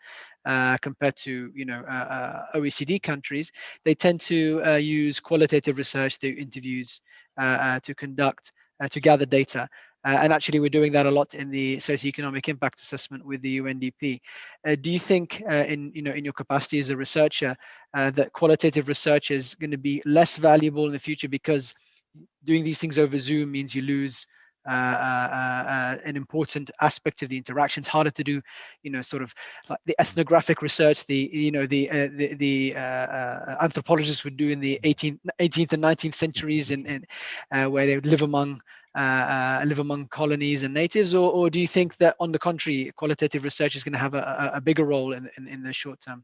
compared to OECD countries, they tend to use qualitative research, do interviews, to conduct, to gather data. And actually, we're doing that a lot in the socioeconomic impact assessment with the UNDP. Do you think, in your capacity as a researcher, that qualitative research is going to be less valuable in the future because doing these things over Zoom means you lose an important aspect of the interaction? It's harder to do, sort of like the ethnographic research, the anthropologists would do in the 18th and 19th centuries, where they would live among colonies and natives, or do you think that, on the contrary, qualitative research is going to have a bigger role in the short term,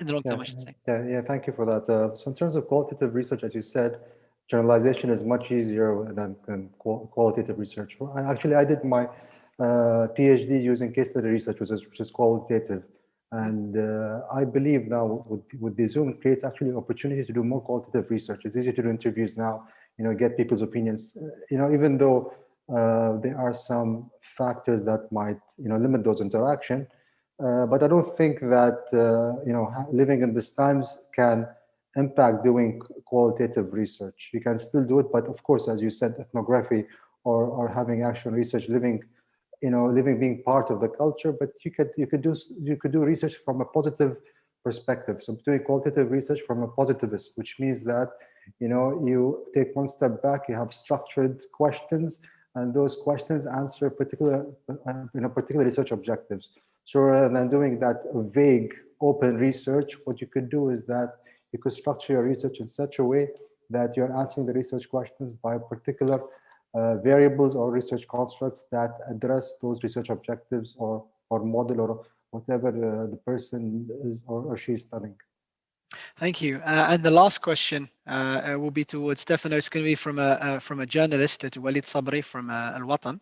in the long term, I should say? Yeah, thank you for that. So in terms of qualitative research, as you said, generalization is much easier than qualitative research. I did my PhD using case study research, which is qualitative. And I believe now with the Zoom, it creates actually an opportunity to do more qualitative research. It's easier to do interviews now, get people's opinions, even though there are some factors that might, limit those interactions. But I don't think that, living in these times can impact doing qualitative research. You can still do it, but of course, as you said, ethnography or having actual research, living being part of the culture. But you could do research from a positive perspective. So doing qualitative research from a positivist, which means that you take one step back, you have structured questions, and those questions answer particular research objectives. So rather than doing that vague open research, what you could do is that you could structure your research in such a way that you're answering the research questions by particular variables or research constructs that address those research objectives or model or whatever the person is or she is studying. Thank you. And the last question will be towards Stefano. It's going to be from a journalist, Walid Sabri from Al Watan.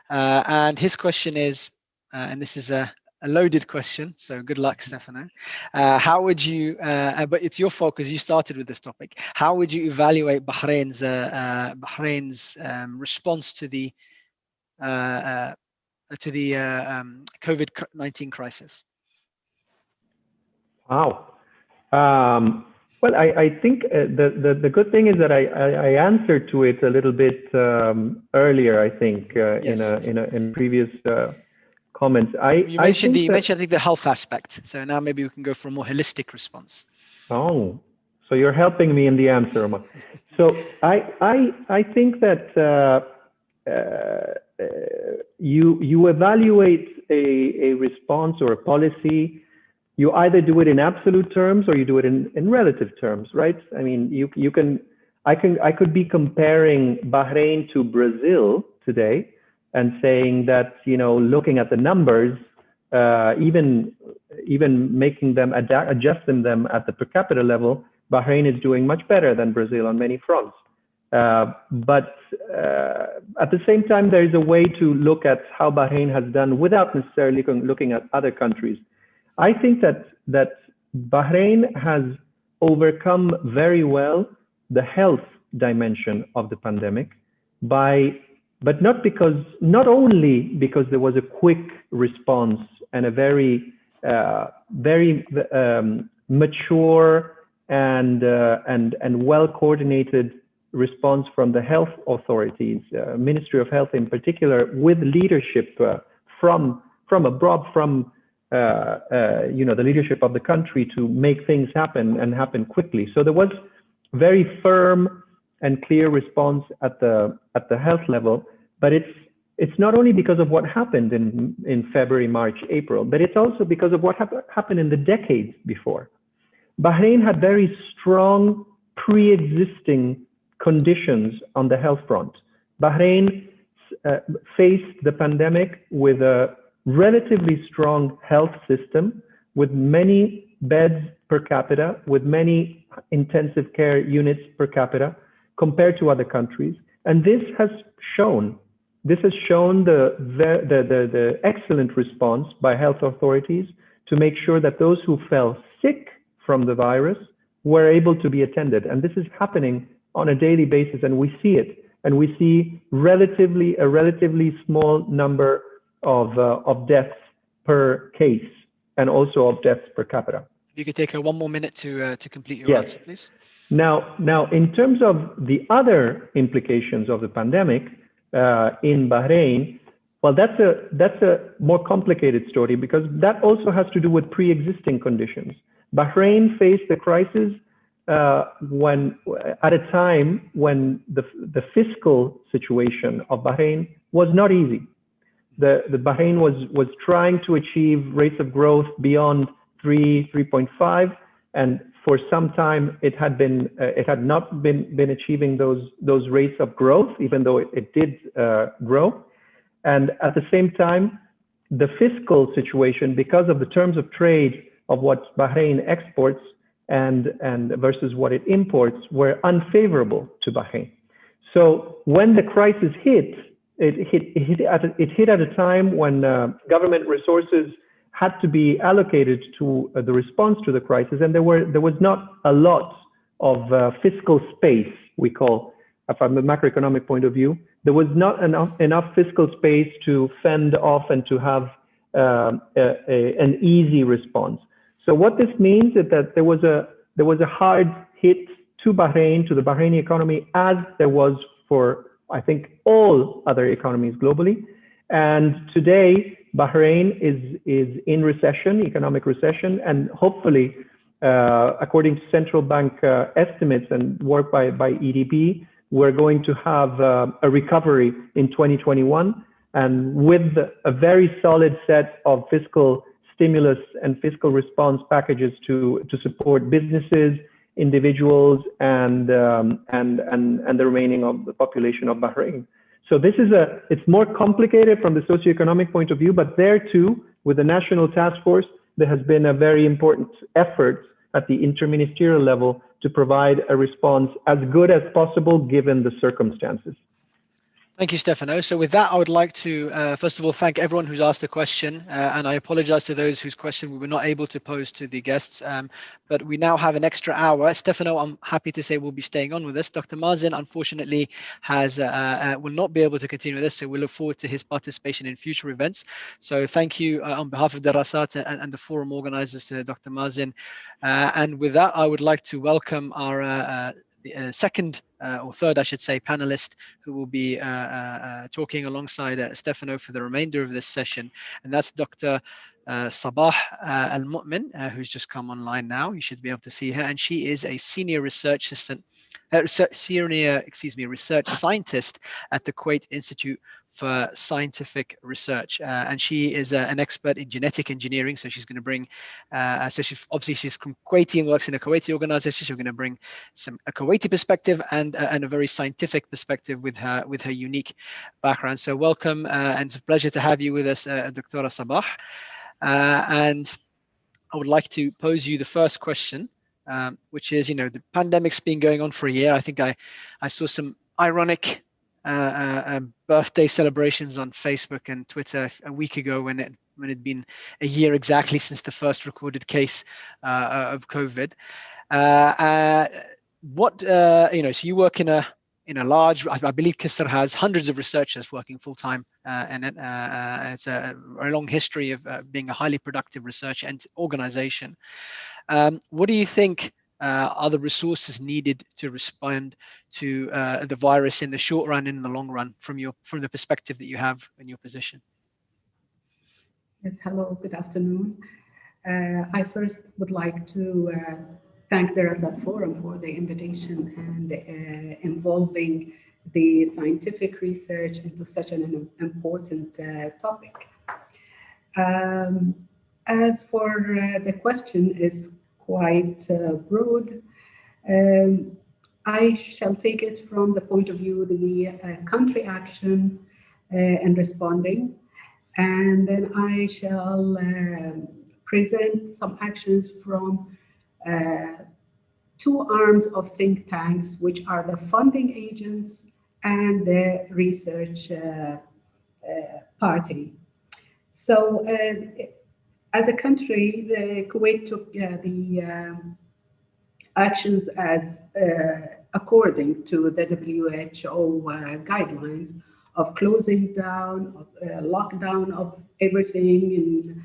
And his question is, and this is a loaded question, so good luck, Stefano. How would you, but it's your fault because you started with this topic. How would you evaluate Bahrain's response to the COVID-19 crisis? Wow. Well, I think the good thing is that I answered to it a little bit earlier. I think Yes. in previous comments. You mentioned I think the health aspect. So now maybe we can go for a more holistic response. Oh, so you're helping me in the answer, Omar. So I think that you evaluate a response or a policy. You either do it in absolute terms or you do it in relative terms, right? I mean, I could be comparing Bahrain to Brazil today and saying that, you know, looking at the numbers, even making them adjusting them at the per capita level, Bahrain is doing much better than Brazil on many fronts. But at the same time, there is a way to look at how Bahrain has done without necessarily looking at other countries. I think that Bahrain has overcome very well the health dimension of the pandemic but not only because there was a quick response and a very mature and well coordinated response from the health authorities, Ministry of Health in particular, with leadership from abroad, from you know, the leadership of the country to make things happen and happen quickly. So there was very firm and clear response at the health level, but it's not only because of what happened in February, March, April, but it's also because of what happened in the decades before. Bahrain had very strong pre-existing conditions on the health front. Bahrain faced the pandemic with a relatively strong health system, with many beds per capita, with many intensive care units per capita compared to other countries. And this has shown the excellent response by health authorities to make sure that those who fell sick from the virus were able to be attended. And this is happening on a daily basis, and we see it. And we see a relatively small number of deaths per case, and also of deaths per capita. If you could take 1 more minute to complete your answer, please. Now, in terms of the other implications of the pandemic in Bahrain, well, that's a more complicated story, because that also has to do with pre-existing conditions. Bahrain faced the crisis at a time when the fiscal situation of Bahrain was not easy. The Bahrain was trying to achieve rates of growth beyond 3.5, and for some time it had not been achieving those rates of growth, even though it did grow. And at the same time, the fiscal situation, because of the terms of trade of what Bahrain exports and versus what it imports, were unfavorable to Bahrain. So when the crisis hit, it hit at a time when government resources had to be allocated to the response to the crisis, and there was not a lot of fiscal space, we call, from a macroeconomic point of view. There was not enough fiscal space to fend off and to have an easy response. So what this means is that there was a hard hit to Bahrain, to the Bahraini economy, as there was for, I think, all other economies globally. And today, Bahrain is in recession, economic recession, and hopefully, according to central bank estimates and work by EDB, we're going to have a recovery in 2021, and with a very solid set of fiscal stimulus and fiscal response packages to support businesses, individuals, and the remaining of the population of Bahrain. So this is it's more complicated from the socioeconomic point of view, but there too, with the National Task Force, there has been a very important effort at the interministerial level to provide a response as good as possible given the circumstances. Thank you, Stefano. So with that, I would like to, first of all, thank everyone who's asked a question. And I apologize to those whose question we were not able to pose to the guests. But we now have an extra hour. Stefano, I'm happy to say, will be staying on with us. Dr. Mazen, unfortunately, will not be able to continue with us. So we look forward to his participation in future events. So thank you on behalf of Derasat and the forum organizers to Dr. Mazen. And with that, I would like to welcome our second or third, I should say, panelist who will be talking alongside Stefano for the remainder of this session, and that's Dr. Sabah Al-Mu'min, who's just come online now. You should be able to see her, and she is a senior research assistant research scientist at the Kuwait Institute for Scientific Research, and she is an expert in genetic engineering. So she's going to bring, so she's from Kuwaiti and works in a Kuwaiti organization. She's going to bring a Kuwaiti perspective and a very scientific perspective with her unique background. So welcome, and it's a pleasure to have you with us, Dr. Sabah. And I would like to pose you the first question, which is, the pandemic's been going on for a year. I think I saw some ironic birthday celebrations on Facebook and Twitter a week ago when it'd been a year exactly since the first recorded case of COVID. So you work in a large, I believe Kisr has hundreds of researchers working full-time in it. It's a long history of being a highly productive research and organization. What do you think are the resources needed to respond to the virus in the short run and in the long run from the perspective that you have in your position? Yes, hello, good afternoon. I first would like to thank Derasat Forum for the invitation and involving the scientific research into such an important topic. As for the question is quite broad, I shall take it from the point of view of the country action and responding, and then I shall present some actions from two arms of think tanks, which are the funding agents and the research party. So as a country, the Kuwait took the actions as according to the WHO guidelines of closing down, of lockdown of everything,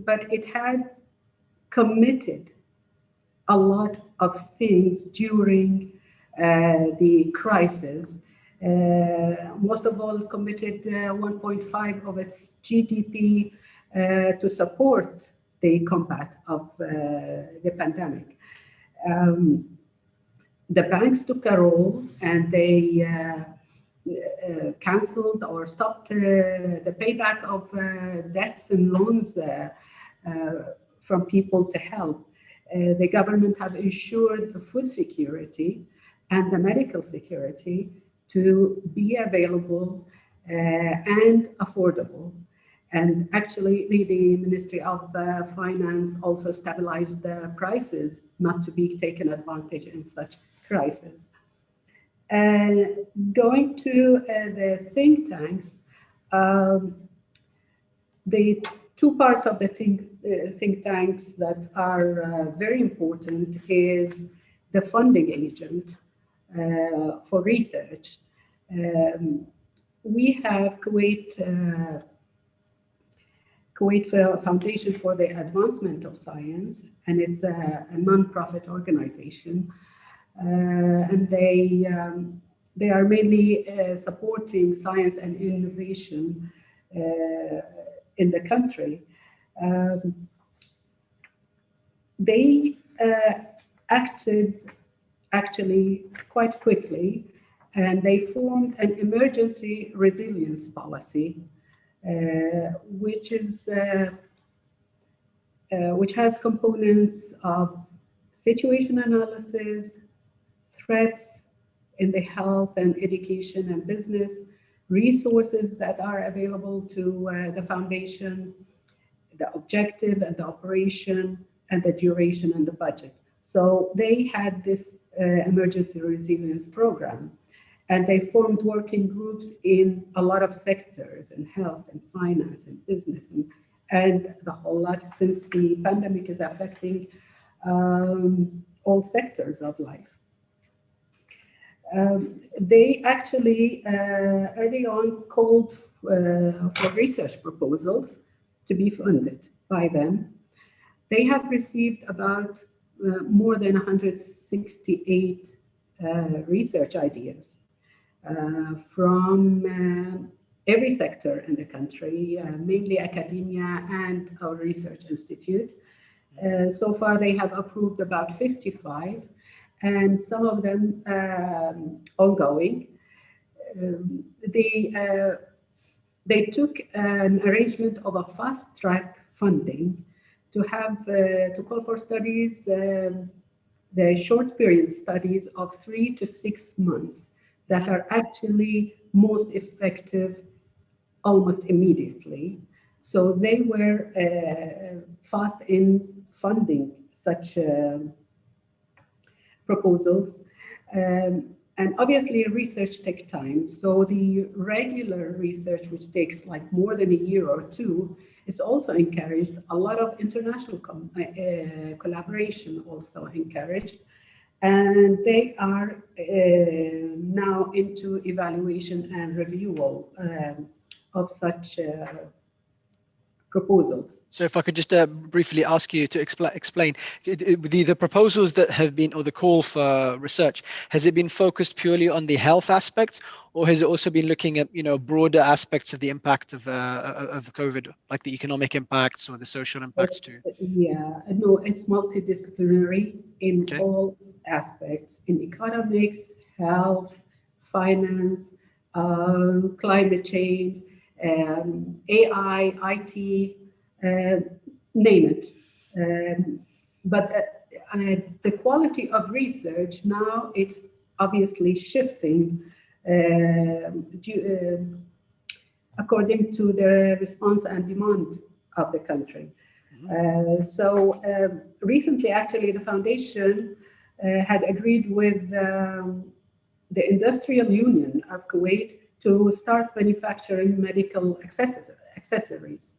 but it had committed a lot of things during the crisis. Most of all, committed 1.5 of its GDP to support the combat of the pandemic. The banks took a role, and they canceled or stopped the payback of debts and loans from people to help. The government have ensured the food security and the medical security to be available and affordable. And actually, the Ministry of Finance also stabilized the prices not to be taken advantage in such crisis. Going to the think tanks, the two parts of the think tanks that are very important is the funding agent for research. We have Kuwait Foundation for the Advancement of Science, and it's a non-profit organization. And they are mainly supporting science and innovation in the country. They acted actually quite quickly, and they formed an emergency resilience policy, which has components of situation analysis, threats in the health and education and business, resources that are available to the foundation, the objective and the operation, and the duration and the budget. So they had this emergency resilience program, and they formed working groups in a lot of sectors, in health and finance and business and the whole lot, since the pandemic is affecting all sectors of life. They actually early on called for research proposals to be funded by them. They have received about more than 168 research ideas from every sector in the country, mainly academia and our research institute. So far, they have approved about 55, and some of them ongoing. They took an arrangement of a fast-track funding to have to call for studies, the short period studies of 3 to 6 months that are actually most effective almost immediately. So they were fast in funding such proposals. And obviously research takes time. So the regular research, which takes like more than a year or two, it's also encouraged. A lot of international collaboration also encouraged. And they are now into evaluation and review of such proposals. So if I could just briefly ask you to explain the proposals that have been, or the call for research, has it been focused purely on the health aspects, or has it also been looking at, broader aspects of the impact of COVID, like the economic impacts or the social impacts too? Yeah, no, it's multidisciplinary in all aspects, in economics, health, finance, climate change, AI, IT, name it. But the quality of research now, it's obviously shifting according to the response and demand of the country. So recently, actually, the foundation had agreed with the Industrial Union of Kuwait to start manufacturing medical accessories.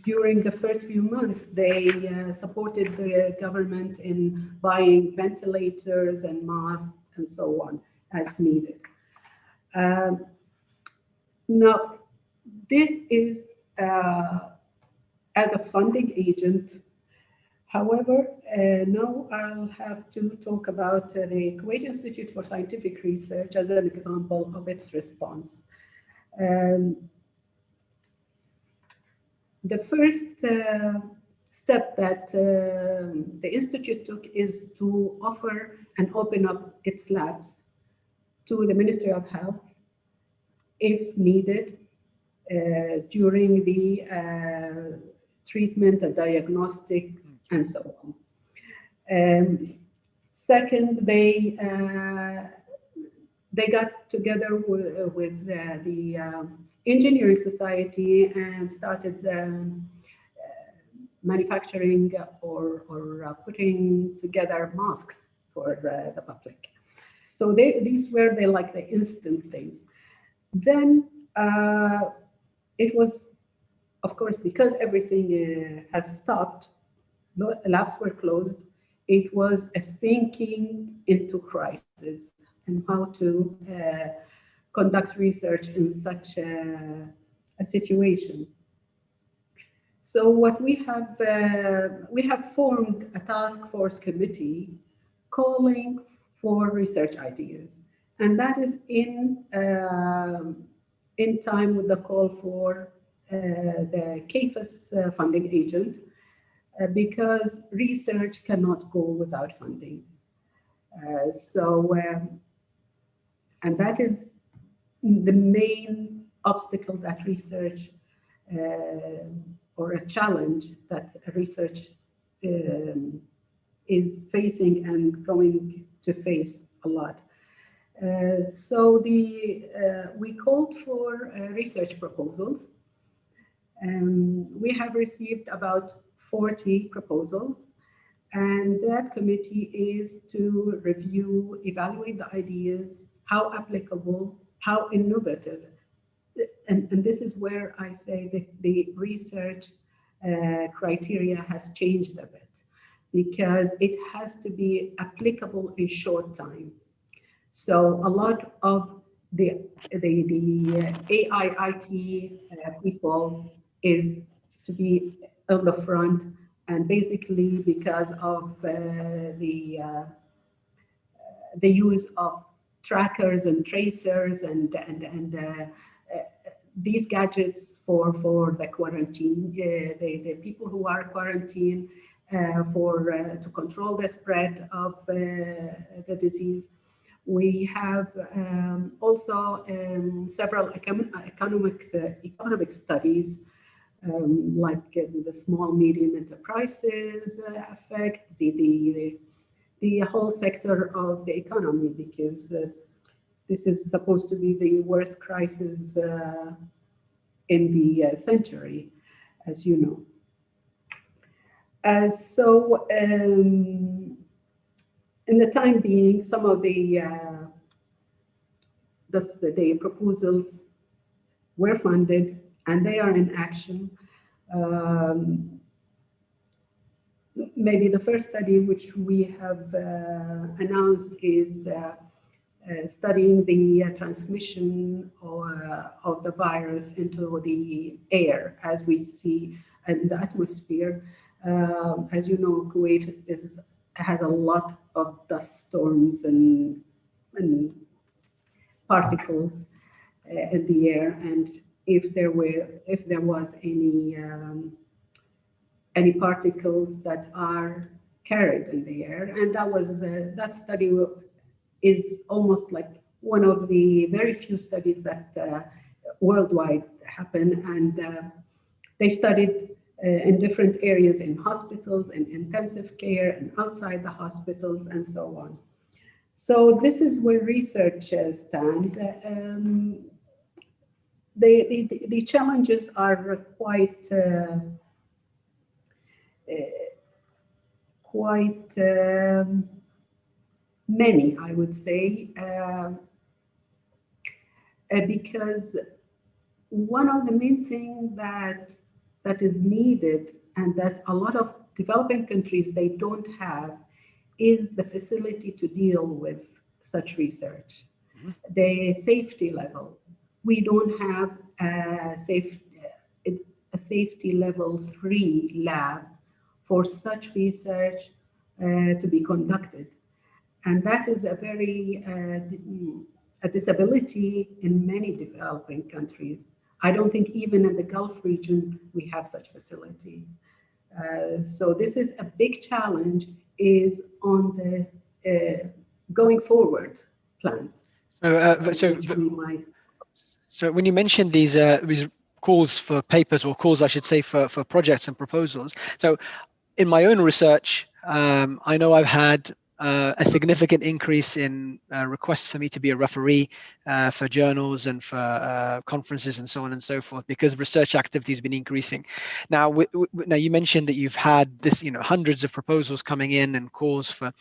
During the first few months, they supported the government in buying ventilators and masks and so on as needed. Now, this is as a funding agent. However, now I'll have to talk about the Kuwait Institute for Scientific Research as an example of its response. The first step that the Institute took is to offer and open up its labs to the Ministry of Health if needed during the treatment and diagnostics and so on. Second, they got together with the Engineering Society and started manufacturing or putting together masks for the public. So these were the instant things. Then it was, of course, because everything has stopped, labs were closed, it was a thinking into crisis and how to conduct research in such a situation. So what we have formed a task force committee calling for research ideas. And that is in time with the call for the CAFES funding agent, because research cannot go without funding. And that is the main obstacle that research or a challenge that research is facing and going to face a lot. So we called for research proposals. We have received about 40 proposals, and that committee is to review, evaluate the ideas, how applicable, how innovative. And this is where I say that the research criteria has changed a bit, because it has to be applicable in short time. So a lot of the AI IT people is to be on the front, and basically because of the use of trackers and tracers and these gadgets for the quarantine, the people who are quarantined to control the spread of the disease. We have also several economic studies, like the small medium enterprises affect the whole sector of the economy, because this is supposed to be the worst crisis in the century, as you know. So in the time being, some of the proposals were funded and they are in action. Maybe the first study which we have announced is studying the transmission of the virus into the air, as we see in the atmosphere. As you know, Kuwait has a lot of dust storms and particles in the air, and if there was any particles that are carried in the air, and that study is almost like one of the very few studies that worldwide happen, and they studied in different areas in hospitals, in intensive care, and outside the hospitals, and so on. So this is where research stands. The challenges are quite many, I would say, because one of the main things that is needed, and that a lot of developing countries they don't have, is the facility to deal with such research. Mm-hmm. The safety level. We don't have a safety level 3 lab for such research to be conducted. And that is a very a disability in many developing countries. I don't think even in the Gulf region we have such facility. So this is a big challenge, is on the going forward plans. So when you mentioned these calls for papers, or calls I should say for projects and proposals, so in my own research, I know I've had a significant increase in requests for me to be a referee for journals and for conferences and so on and so forth, because research activity has been increasing. Now, now you mentioned that you've had this, hundreds of proposals coming in and calls for.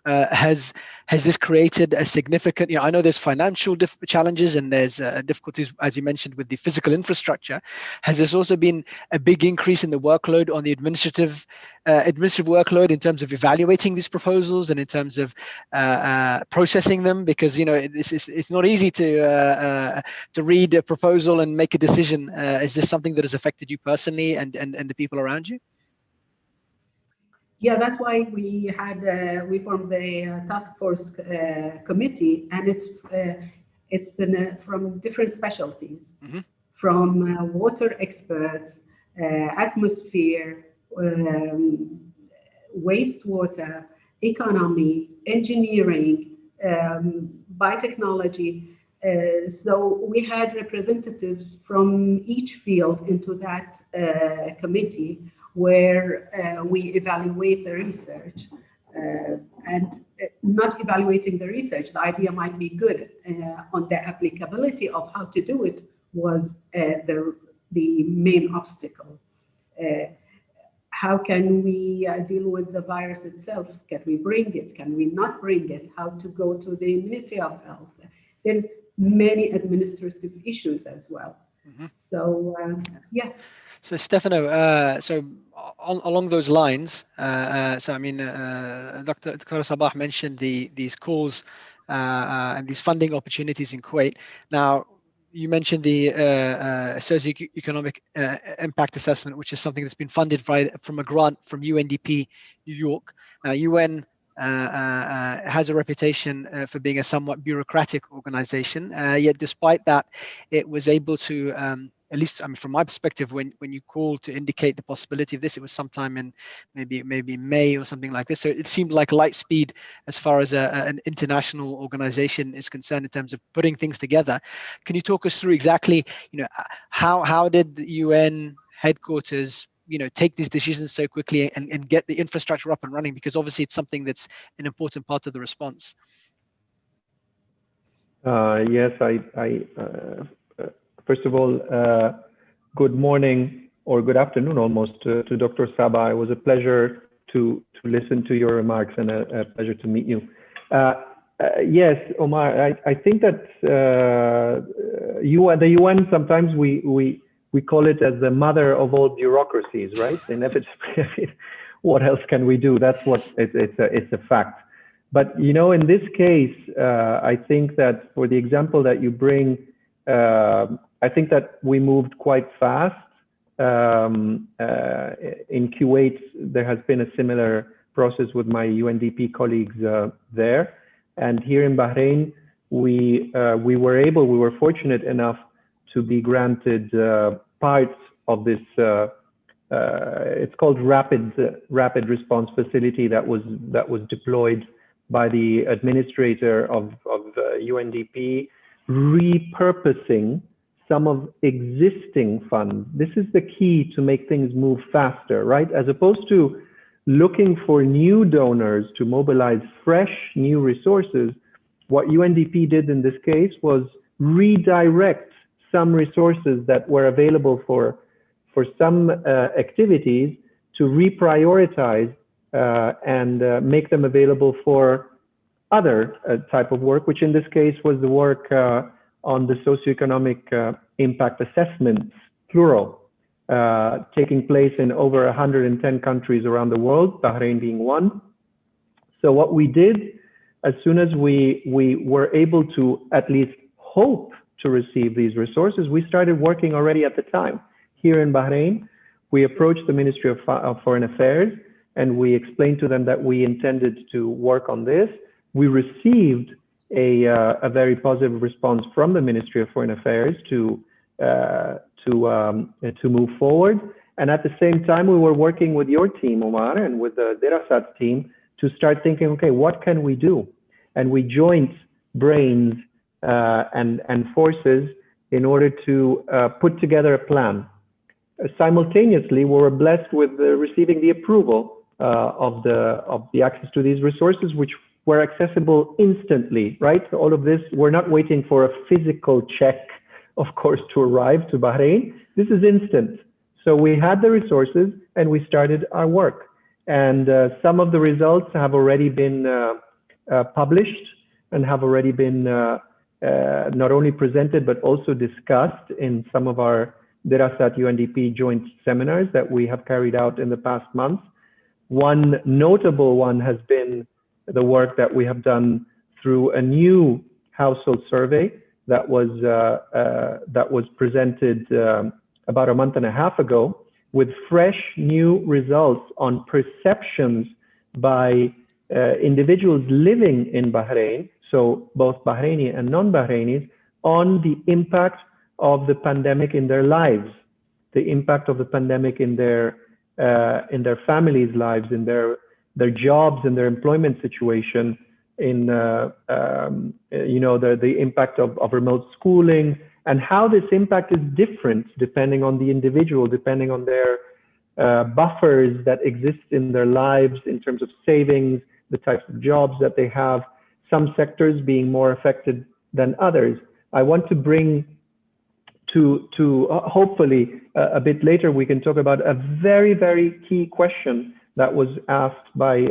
Has this created a significant? I know there's financial challenges and there's difficulties, as you mentioned, with the physical infrastructure. Has this also been a big increase in the workload on the administrative workload in terms of evaluating these proposals and in terms of processing them? Because it's not easy to read a proposal and make a decision. Is this something that has affected you personally and the people around you? Yeah, that's why we formed the task force committee, and it's from different specialties, mm-hmm. from water experts, atmosphere, wastewater, economy, engineering, biotechnology. So we had representatives from each field into that committee, where we evaluate the research, and not evaluating the research. The idea might be good, on the applicability of how to do it was the main obstacle. How can we deal with the virus itself? Can we bring it? Can we not bring it? How to go to the Ministry of Health? There's many administrative issues as well. Mm-hmm. So, yeah. So Stefano, so along those lines, so I mean, Dr. Sabah mentioned these calls and these funding opportunities in Kuwait. Now, you mentioned the socioeconomic impact assessment, which is something that's been funded from a grant from UNDP New York. Now, UN has a reputation for being a somewhat bureaucratic organization. Yet despite that, it was able to, at least, I mean, from my perspective, when you called to indicate the possibility of this, it was sometime in maybe May or something like this. So it seemed like light speed as far as an international organization is concerned in terms of putting things together. Can you talk us through exactly, how did the UN headquarters, take these decisions so quickly and get the infrastructure up and running? Because obviously it's something that's an important part of the response. Yes, first of all, good morning or good afternoon almost to Dr. Saba. It was a pleasure to listen to your remarks and a pleasure to meet you. Yes, Omar, I think that the UN, sometimes we call it as the mother of all bureaucracies, right? Inevitably, what else can we do? That's what it's a fact. But in this case, I think that for the example that you bring, I think that we moved quite fast. In Kuwait, there has been a similar process with my UNDP colleagues there. And here in Bahrain, we were fortunate enough to be granted parts of this. It's called rapid response facility that was deployed by the administrator of UNDP, repurposing some of existing funds. This is the key to make things move faster, right? As opposed to looking for new donors to mobilize fresh new resources, what UNDP did in this case was redirect some resources that were available for some activities to reprioritize and make them available for other type of work, which in this case was the work on the socioeconomic impact assessments, plural, taking place in over 110 countries around the world, Bahrain being one. So what we did, as soon as we were able to at least hope to receive these resources, we started working already at the time. Here in Bahrain, we approached the Ministry of Foreign Affairs and we explained to them that we intended to work on this. We received a very positive response from the Ministry of Foreign Affairs to move forward. And at the same time, we were working with your team, Omar, and with the Derasat team to start thinking, okay, what can we do? And we joined brains and forces in order to put together a plan. Simultaneously, we were blessed with receiving the approval of the access to these resources, which were accessible instantly, right? So all of this, we're not waiting for a physical check, of course, to arrive to Bahrain. This is instant. So we had the resources and we started our work. And some of the results have already been published and have already been not only presented, but also discussed in some of our Derasat UNDP joint seminars that we have carried out in the past months. One notable one has been the work that we have done through a new household survey that was presented about a month and a half ago, with fresh new results on perceptions by individuals living in Bahrain, so both Bahraini and non-Bahrainis, on the impact of the pandemic in their lives, the impact of the pandemic in their families' lives, in their jobs, in their employment situation, in the impact of remote schooling, and how this impact is different depending on the individual, depending on their buffers that exist in their lives in terms of savings, the types of jobs that they have, some sectors being more affected than others. I want to bring to hopefully a bit later we can talk about a very, very key question that was asked by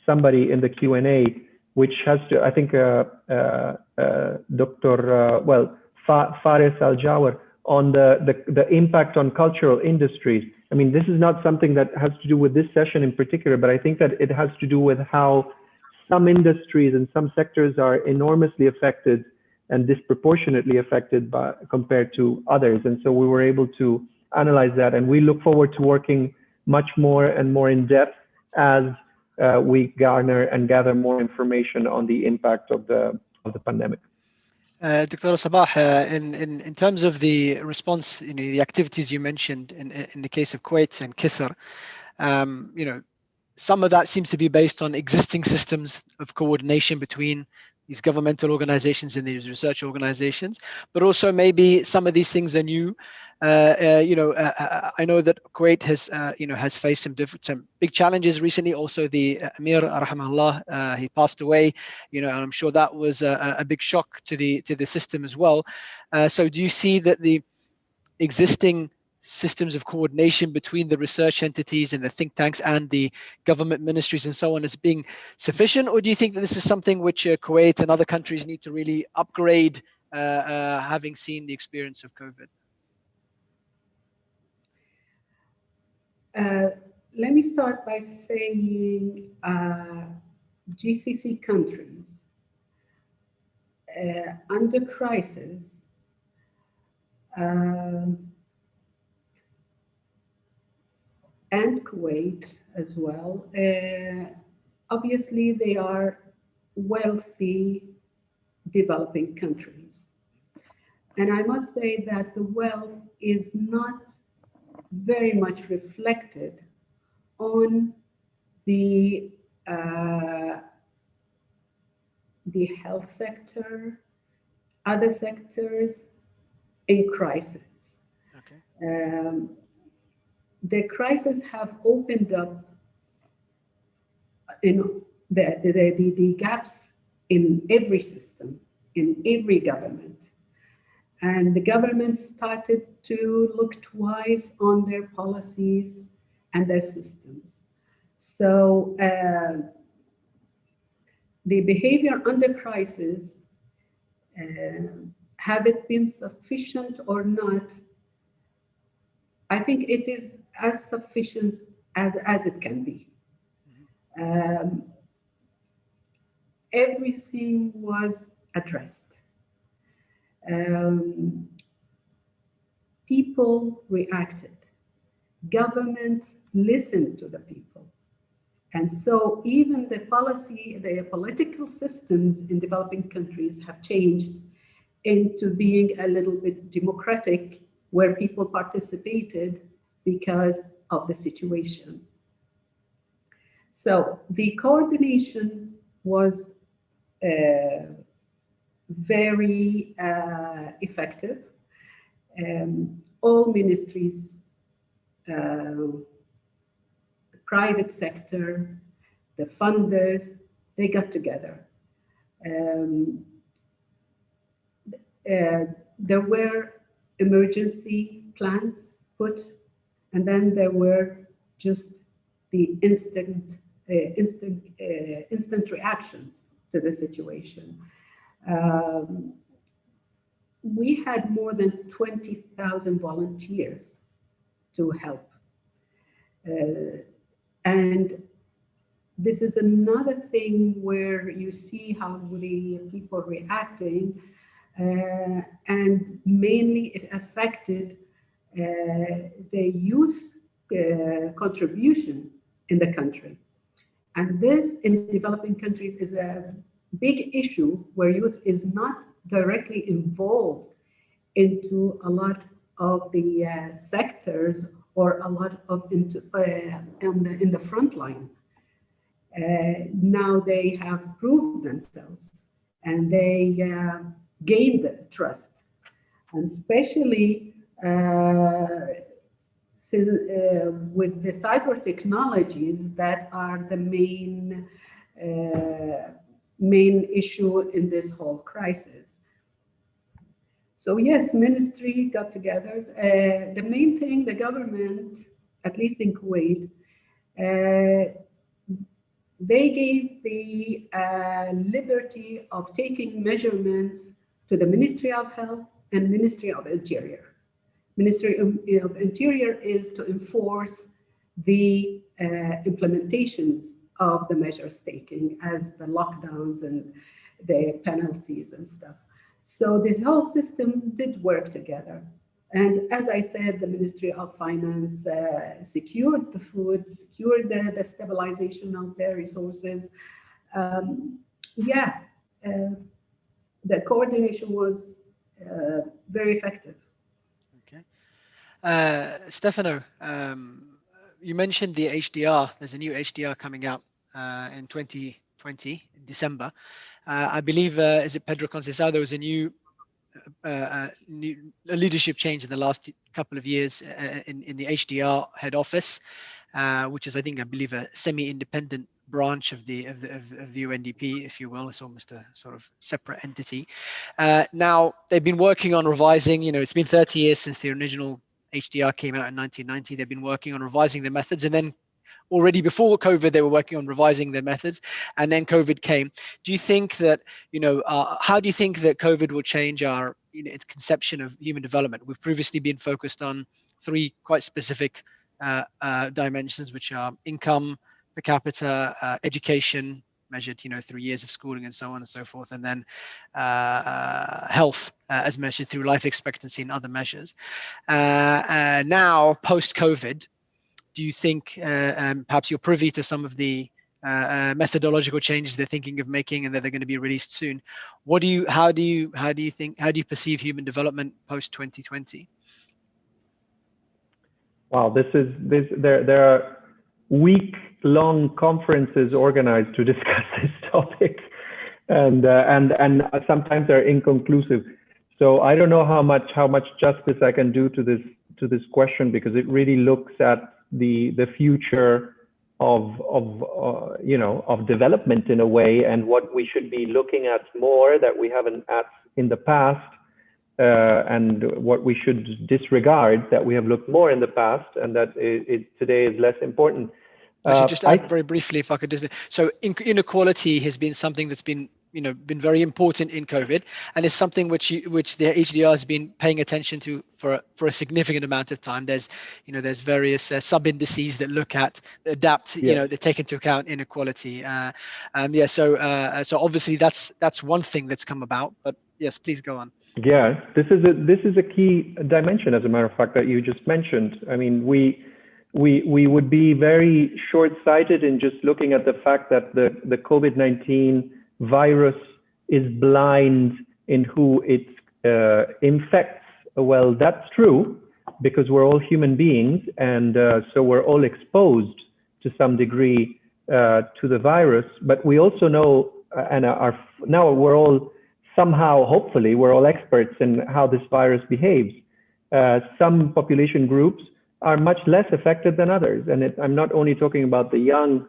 somebody in the Q&A, which has to, I think, Faris Al-Jawar, on the impact on cultural industries. I mean, this is not something that has to do with this session in particular, but I think that it has to do with how some industries and some sectors are enormously affected and disproportionately affected compared to others. And so we were able to analyze that, and we look forward to working much more and more in depth as we gather more information on the impact of the pandemic. Dr. Sabah, in terms of the response, the activities you mentioned in the case of Kuwait and Kisr, some of that seems to be based on existing systems of coordination between these governmental organizations and these research organizations, but also maybe some of these things are new. I know that Kuwait has faced some big challenges recently. Also, the Amir, rahimahullah, he passed away. And I'm sure that was a big shock to the system as well. So, do you see that the existing systems of coordination between the research entities and the think tanks and the government ministries and so on as being sufficient, or do you think that this is something which Kuwait and other countries need to really upgrade, having seen the experience of COVID? Let me start by saying GCC countries under crisis and Kuwait as well, obviously they are wealthy developing countries. And I must say that the wealth is not very much reflected on the health sector, other sectors in crisis. Okay. The crisis have opened up in the gaps in every system, in every government. And the government started to look twice on their policies and their systems. So the behavior under crisis, have it been sufficient or not? I think it is as sufficient as it can be. Everything was addressed. People reacted. Government listened to the people. And so even the political systems in developing countries have changed into being a little bit democratic, where people participated because of the situation. So the coordination was very effective. All ministries, the private sector, the funders, they got together. There were emergency plans put, and then there were just the instant reactions to the situation. We had more than 20,000 volunteers to help. And this is another thing where you see how the people reacting, and mainly it affected the youth contribution in the country. And this in developing countries is a big issue where youth is not directly involved into a lot of the sectors or a lot of in the front line. Now they have proved themselves and they gained the trust, and especially with the cyber technologies that are the main issue in this whole crisis. So yes, ministry got together. The main thing, the government, at least in Kuwait, they gave the liberty of taking measurements to the Ministry of Health and Ministry of Interior. Ministry of Interior is to enforce the implementations of the measures taken, as the lockdowns and the penalties and stuff. So the health system did work together. And as I said, the Ministry of Finance secured the food, secured the stabilization of their resources. The coordination was very effective. Okay. Stefano, you mentioned the HDR. There's a new HDR coming out in 2020, in December. I believe, is it Pedro Conceição? There was a new leadership change in the last couple of years in the HDR head office, which is, I believe, a semi-independent branch of the UNDP, if you will. It's almost a sort of separate entity. Now they've been working on revising. It's been 30 years since the original HDR came out in 1990. They've been working on revising their methods, and then already before COVID, they were working on revising their methods, and then COVID came. Do you think that, how do you think that COVID will change our its conception of human development? We've previously been focused on three quite specific dimensions, which are income per capita, education, measured, through years of schooling and so on and so forth, and then health as measured through life expectancy and other measures. Now, post-COVID, do you think perhaps you're privy to some of the methodological changes they're thinking of making and that they're going to be released soon? How do you perceive human development post 2020? Wow, there are week-long conferences organized to discuss this topic, and sometimes they're inconclusive. So I don't know how much justice I can do to this question, because it really looks at the future of development in a way, and what we should be looking at more that we haven't at in the past, and what we should disregard that we have looked more in the past, and that today is less important. I should just add very briefly, if I could just. So inequality has been something that's been very important in COVID, and it's something which the HDR has been paying attention to for a significant amount of time. There's various sub indices that look at, adapt, that take into account inequality. So obviously that's one thing that's come about. But yes, please go on. Yeah, this is a key dimension, as a matter of fact, that you just mentioned. I mean, we would be very short-sighted in just looking at the fact that the COVID-19 virus is blind in who it infects. Well, that's true, because we're all human beings, and so we're all exposed to some degree to the virus. But we also know, and now we're all somehow, hopefully, we're all experts in how this virus behaves. Some population groups are much less affected than others, and I'm not only talking about the young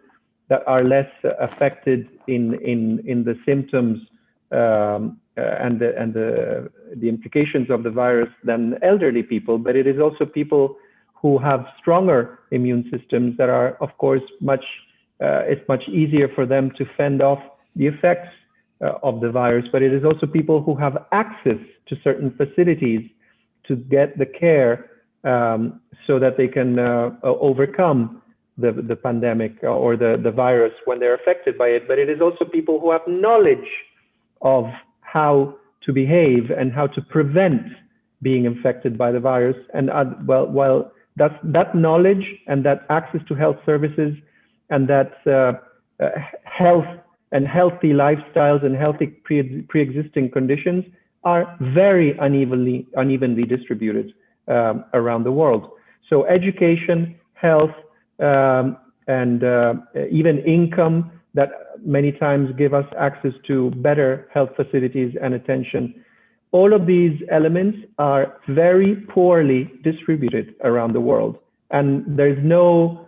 that are less affected in the symptoms and the implications of the virus than elderly people, but it is also people who have stronger immune systems that are, of course, it's much easier for them to fend off the effects of the virus. But it is also people who have access to certain facilities to get the care so that they can overcome the pandemic or the virus when they're affected by it. But it is also people who have knowledge of how to behave and how to prevent being infected by the virus. And well, that knowledge and that access to health services and that health and healthy lifestyles and healthy pre-existing conditions are very unevenly distributed around the world. So education, health, and even income that many times give us access to better health facilities and attention. All of these elements are very poorly distributed around the world. And there's no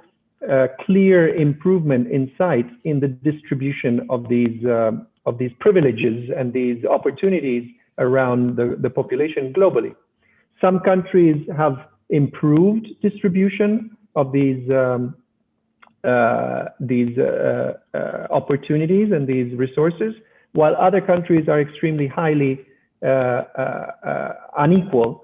clear improvement in sight in the distribution of these privileges and these opportunities around the population globally. Some countries have improved distribution of these opportunities and these resources, while other countries are extremely highly unequal.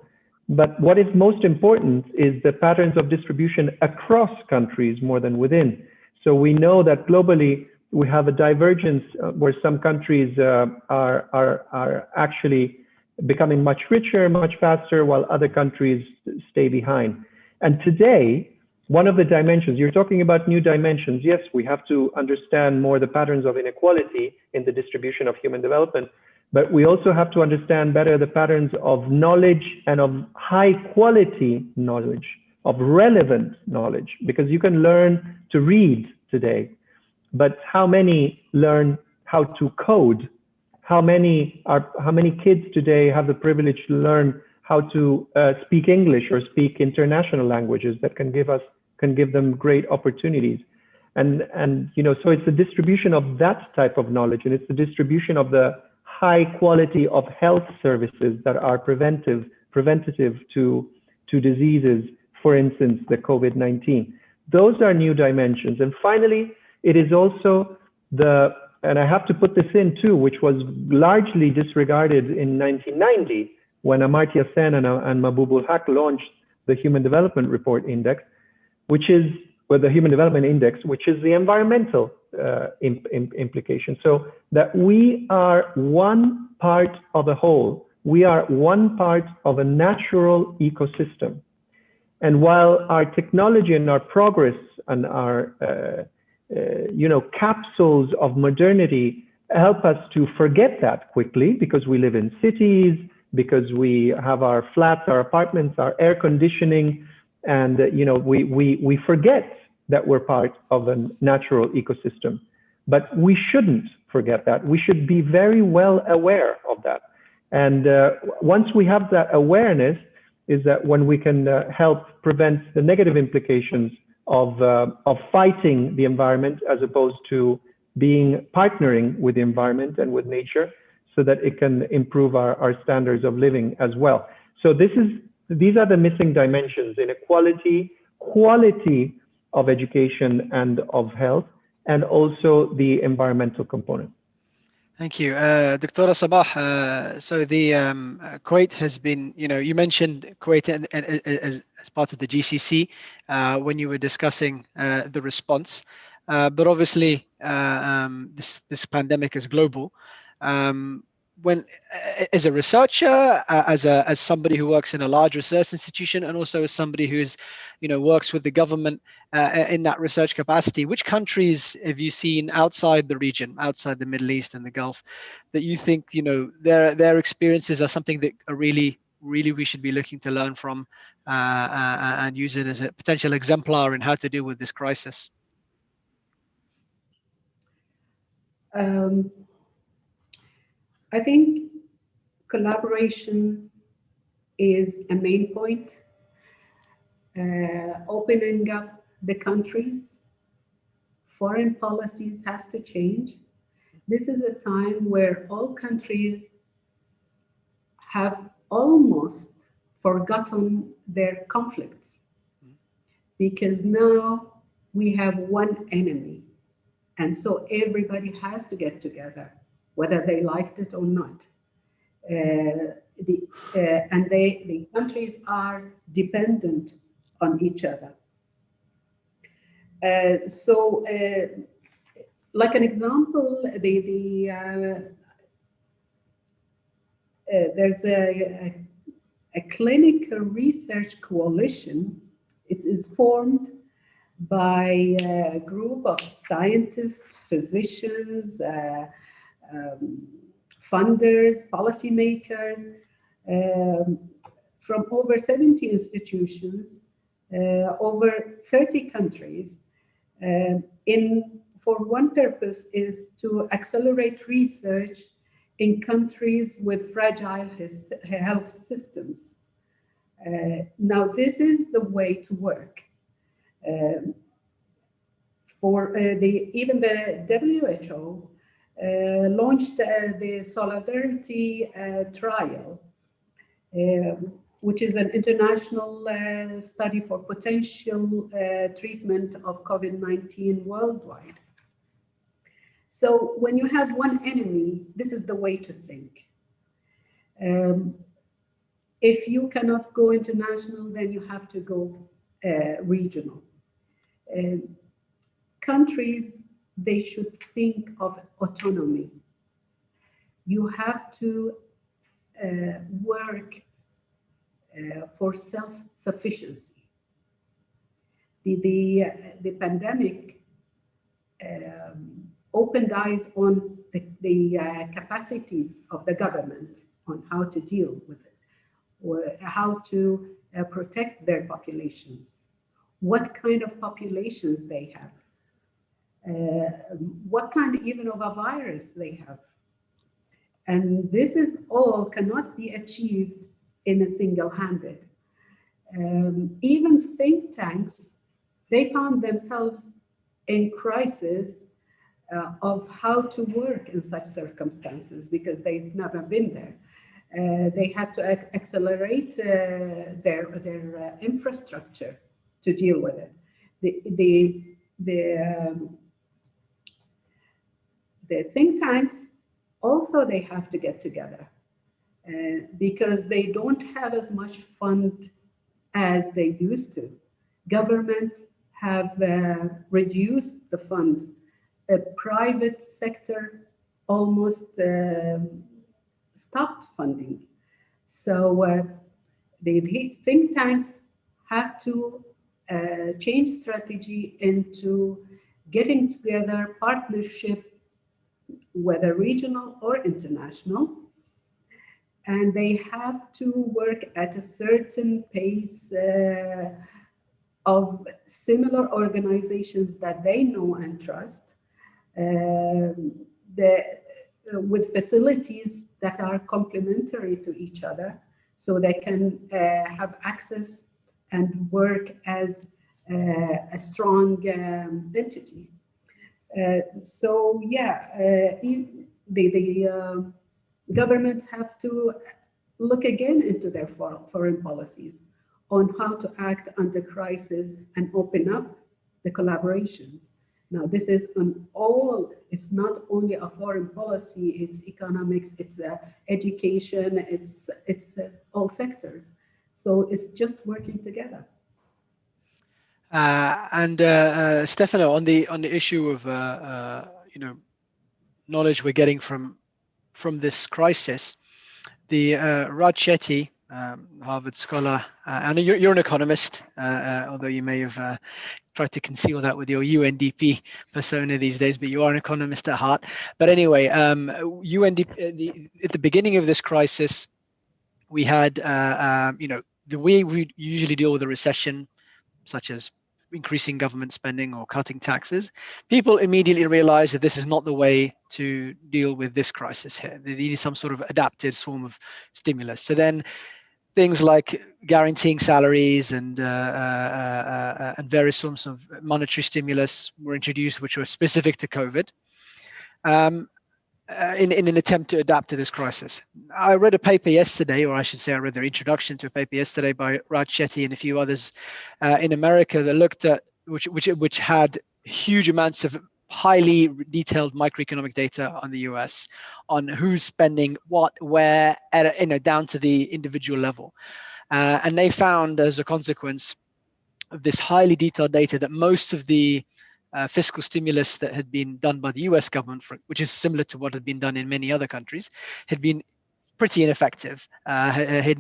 But what is most important is the patterns of distribution across countries more than within. So we know that globally we have a divergence where some countries are actually becoming much richer, much faster, while other countries stay behind. And today, one of the dimensions, you're talking about new dimensions. Yes, we have to understand more the patterns of inequality in the distribution of human development, but we also have to understand better the patterns of knowledge and of high quality knowledge, of relevant knowledge, because you can learn to read today, but how many learn how to code? How many kids today have the privilege to learn how to speak English or speak international languages that can give them great opportunities? And you know, so it's the distribution of that type of knowledge, and it's the distribution of the high quality of health services that are preventative to diseases, for instance, the COVID-19. Those are new dimensions. And finally, it is also and I have to put this in too, which was largely disregarded in 1990 when Amartya Sen and Mahbubul Haq launched the Human Development Report Index, which is, or the Human Development Index, which is the environmental implication. So that we are one part of a whole. We are one part of a natural ecosystem. And while our technology and our progress and our capsules of modernity help us to forget that quickly, because we live in cities, because we have our flats, our apartments, our air conditioning, and we forget that we're part of a natural ecosystem. But we shouldn't forget that. We should be very well aware of that. And once we have that awareness, is that when we can help prevent the negative implications of fighting the environment, as opposed to partnering with the environment and with nature, so that it can improve our standards of living as well. So these are the missing dimensions: inequality, quality of education and of health, and also the environmental component. Thank you, Dr. Sabah. So the Kuwait has been, you mentioned Kuwait as part of the GCC when you were discussing the response, but obviously this pandemic is global. When, as a researcher, as somebody who works in a large research institution, and also as somebody who's, works with the government in that research capacity, which countries have you seen outside the region, outside the Middle East and the Gulf, that you think, their experiences are something that are really we should be looking to learn from and use it as a potential exemplar in how to deal with this crisis? I think collaboration is a main point. Opening up the countries, foreign policies has to change. This is a time where all countries have almost forgotten their conflicts, because now we have one enemy. And so everybody has to get together, whether they liked it or not. The countries are dependent on each other. Like an example, there's a clinical research coalition. It is formed by a group of scientists, physicians, funders, policymakers from over 70 institutions, over 30 countries, for one purpose is to accelerate research in countries with fragile health systems. Now, this is the way to work. Even the WHO launched the Solidarity Trial, which is an international study for potential treatment of COVID-19 worldwide. So when you have one enemy, this is the way to think. If you cannot go international, then you have to go regional. Countries, they should think of autonomy. You have to work for self-sufficiency. The pandemic opened eyes on the capacities of the government on how to deal with it, or how to protect their populations, what kind of populations they have, what kind even of a virus they have. And this is all cannot be achieved in a single-handed. Even think tanks, they found themselves in crisis of how to work in such circumstances because they've never been there. They had to accelerate their infrastructure to deal with it. The think tanks also, they have to get together because they don't have as much fund as they used to. Governments have reduced the funds. The private sector almost stopped funding. So the think tanks have to change strategy into getting together partnership, whether regional or international, and they have to work at a certain pace of similar organizations that they know and trust, with facilities that are complementary to each other, so they can have access and work as a strong entity. So yeah, the governments have to look again into their foreign policies on how to act under crisis and open up the collaborations. Now, this is on all, it's not only a foreign policy, it's economics, it's education, it's all sectors. So it's just working together. Stefano, on the issue of knowledge we're getting from this crisis, the Raj Chetty, Harvard scholar, I know you're an economist, although you may have tried to conceal that with your UNDP persona these days, but you are an economist at heart. But anyway, UNDP, at the beginning of this crisis, we had the way we usually deal with a recession, such as increasing government spending or cutting taxes, people immediately realized that this is not the way to deal with this crisis here. They needed some sort of adapted form of stimulus. So then things like guaranteeing salaries and various forms of monetary stimulus were introduced, which were specific to COVID. In an attempt to adapt to this crisis. I read a paper yesterday, or I should say I read their introduction to a paper yesterday by Raj Chetty and a few others in America that looked at, which had huge amounts of highly detailed microeconomic data on the US, on who's spending what, where, down to the individual level. And they found as a consequence of this highly detailed data that most of the fiscal stimulus that had been done by the US government, which is similar to what had been done in many other countries, had been pretty ineffective. If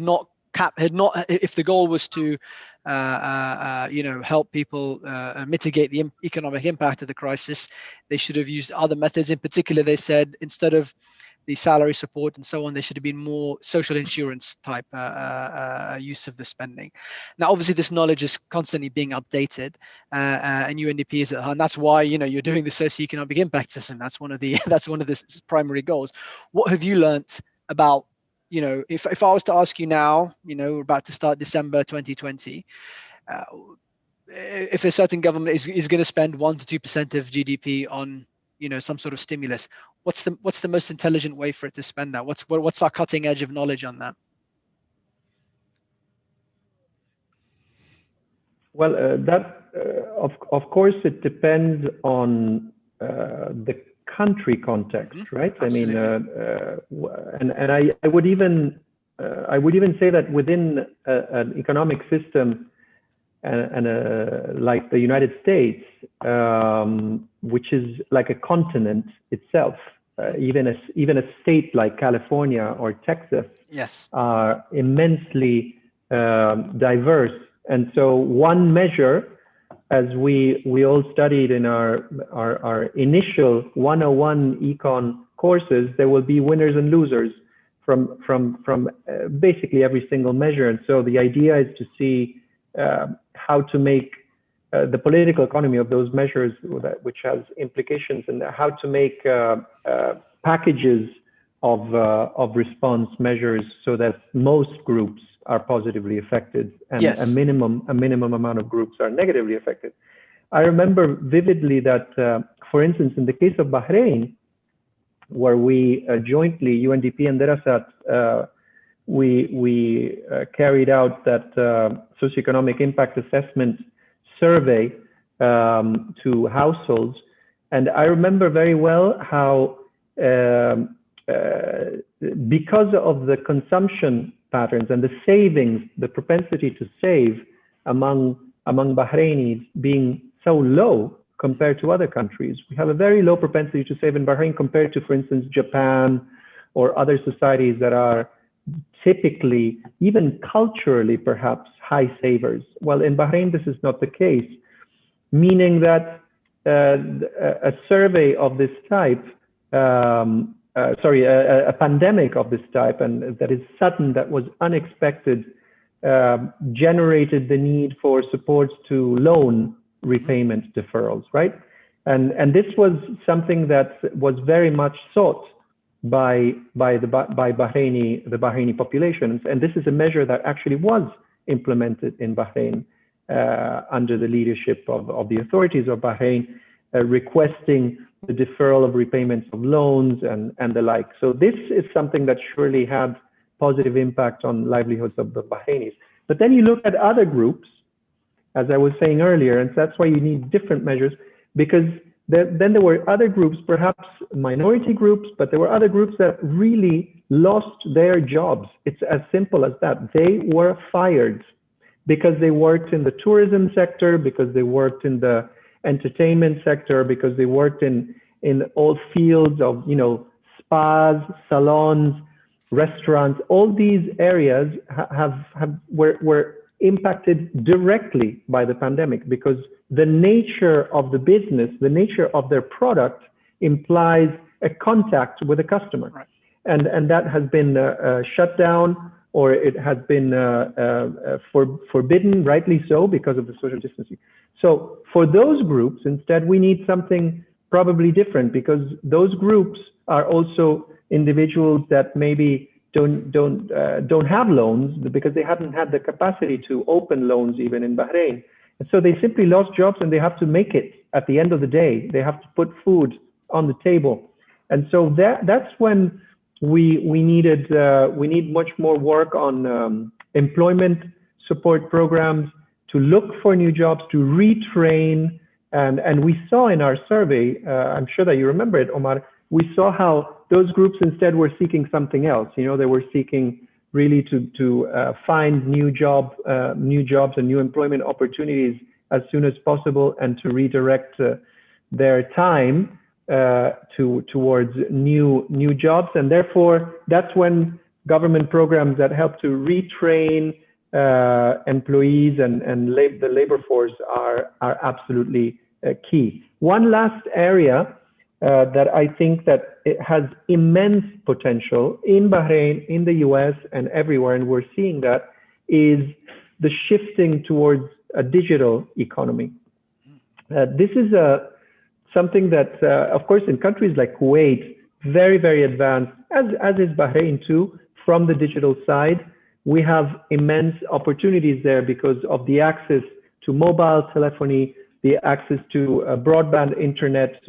the goal was to help people mitigate the economic impact of the crisis, they should have used other methods. In particular, they said instead of the salary support and so on, there should have been more social insurance type use of the spending. Now, obviously, this knowledge is constantly being updated, and UNDP is at heart. And that's why you're doing the socioeconomic impact system. That's one of the primary goals. What have you learnt about? If I was to ask you now, we're about to start December 2020. If a certain government is going to spend 1 to 2% of GDP on some sort of stimulus, what's the most intelligent way for it to spend that? What's our cutting edge of knowledge on that? Well, of course it depends on the country context, right? Absolutely. I would even say that within an economic system and like the United States, which is like a continent itself, even a state like California or Texas Yes. are immensely diverse. And so one measure, as we all studied in our initial 101 econ courses, there will be winners and losers from basically every single measure. And so the idea is to see how to make the political economy of those measures, which has implications, and how to make packages of response measures so that most groups are positively affected, and Yes. a minimum amount of groups are negatively affected. I remember vividly that, for instance, in the case of Bahrain, where we jointly, UNDP and Derasat, we carried out that socioeconomic impact assessment survey to households. And I remember very well how, because of the consumption patterns and the savings, the propensity to save among Bahrainis being so low compared to other countries, we have a very low propensity to save in Bahrain compared to, for instance, Japan or other societies that are typically, even culturally perhaps, high savers. Well, in Bahrain, this is not the case, meaning that a survey of this type, a pandemic of this type, and that is sudden, that was unexpected, generated the need for supports to loan repayment deferrals, right? And this was something that was very much sought by the Bahraini populations, and this is a measure that actually was implemented in Bahrain under the leadership of the authorities of Bahrain, requesting the deferral of repayments of loans and the like. So this is something that surely had positive impact on livelihoods of the Bahrainis. But then you look at other groups, as I was saying earlier, and that's why you need different measures, because then there were other groups, perhaps minority groups, but there were other groups that really lost their jobs. It's as simple as that. They were fired because they worked in the tourism sector, because they worked in the entertainment sector, because they worked in all fields of, you know, spas, salons, restaurants. All these areas were impacted directly by the pandemic, because the nature of the business, the nature of their product implies a contact with a customer. Right. And that has been shut down, or it has been forbidden, rightly so, because of the social distancing. So for those groups, instead, we need something probably different, because those groups are also individuals that maybe don't have loans, because they haven't had the capacity to open loans even in Bahrain. And so they simply lost jobs, and they have to make it at the end of the day. They have to put food on the table. And so that's when we need much more work on employment support programs, to look for new jobs, to retrain. And we saw in our survey, I'm sure that you remember it, Omar, we saw how those groups instead were seeking something else. You know, they were seeking really to find new jobs and new employment opportunities as soon as possible, and to redirect their time towards new jobs. And therefore, that's when government programs that help to retrain employees and the labor force are absolutely key. One last area that I think that it has immense potential in Bahrain, in the US, and everywhere, and we're seeing that, is the shifting towards a digital economy. This is something that, of course, in countries like Kuwait, very, very advanced, as is Bahrain too, from the digital side. We have immense opportunities there because of the access to mobile telephony, the access to broadband internet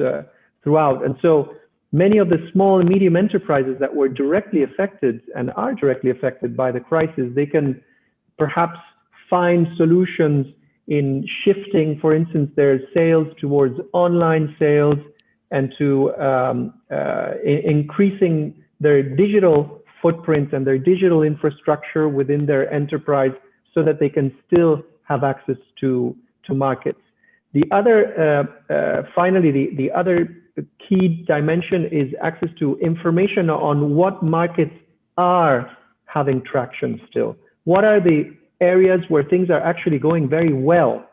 throughout. And so many of the small and medium enterprises that were directly affected and are directly affected by the crisis, they can perhaps find solutions in shifting, for instance, their sales towards online sales, and to increasing their digital footprint and their digital infrastructure within their enterprise, so that they can still have access to markets. The other, finally, the other key dimension is access to information on what markets are having traction still. What are the areas where things are actually going very well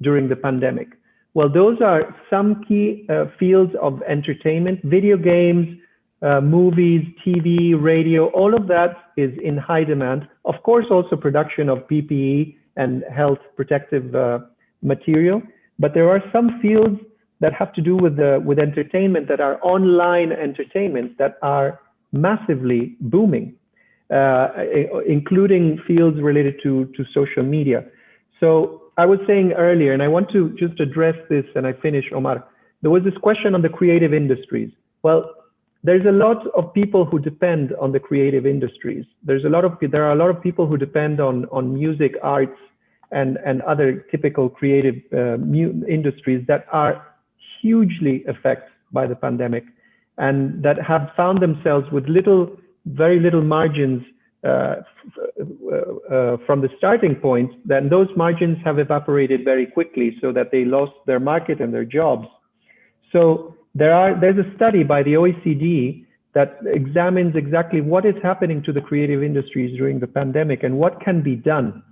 during the pandemic? Well, those are some key fields of entertainment, video games, movies, TV, radio, all of that is in high demand. Of course, also production of PPE and health protective material. But there are some fields that have to do with entertainment, that are online entertainment, that are massively booming, including fields related to social media. So I was saying earlier, and I want to just address this and I finish, Omar. There was this question on the creative industries. Well, there's a lot of people who depend on the creative industries. There are a lot of people who depend on music, arts, and other typical creative industries that are hugely affected by the pandemic, and that have found themselves with very little margins from the starting point. Then those margins have evaporated very quickly, so that they lost their market and their jobs. So there's a study by the OECD that examines exactly what is happening to the creative industries during the pandemic and what can be done.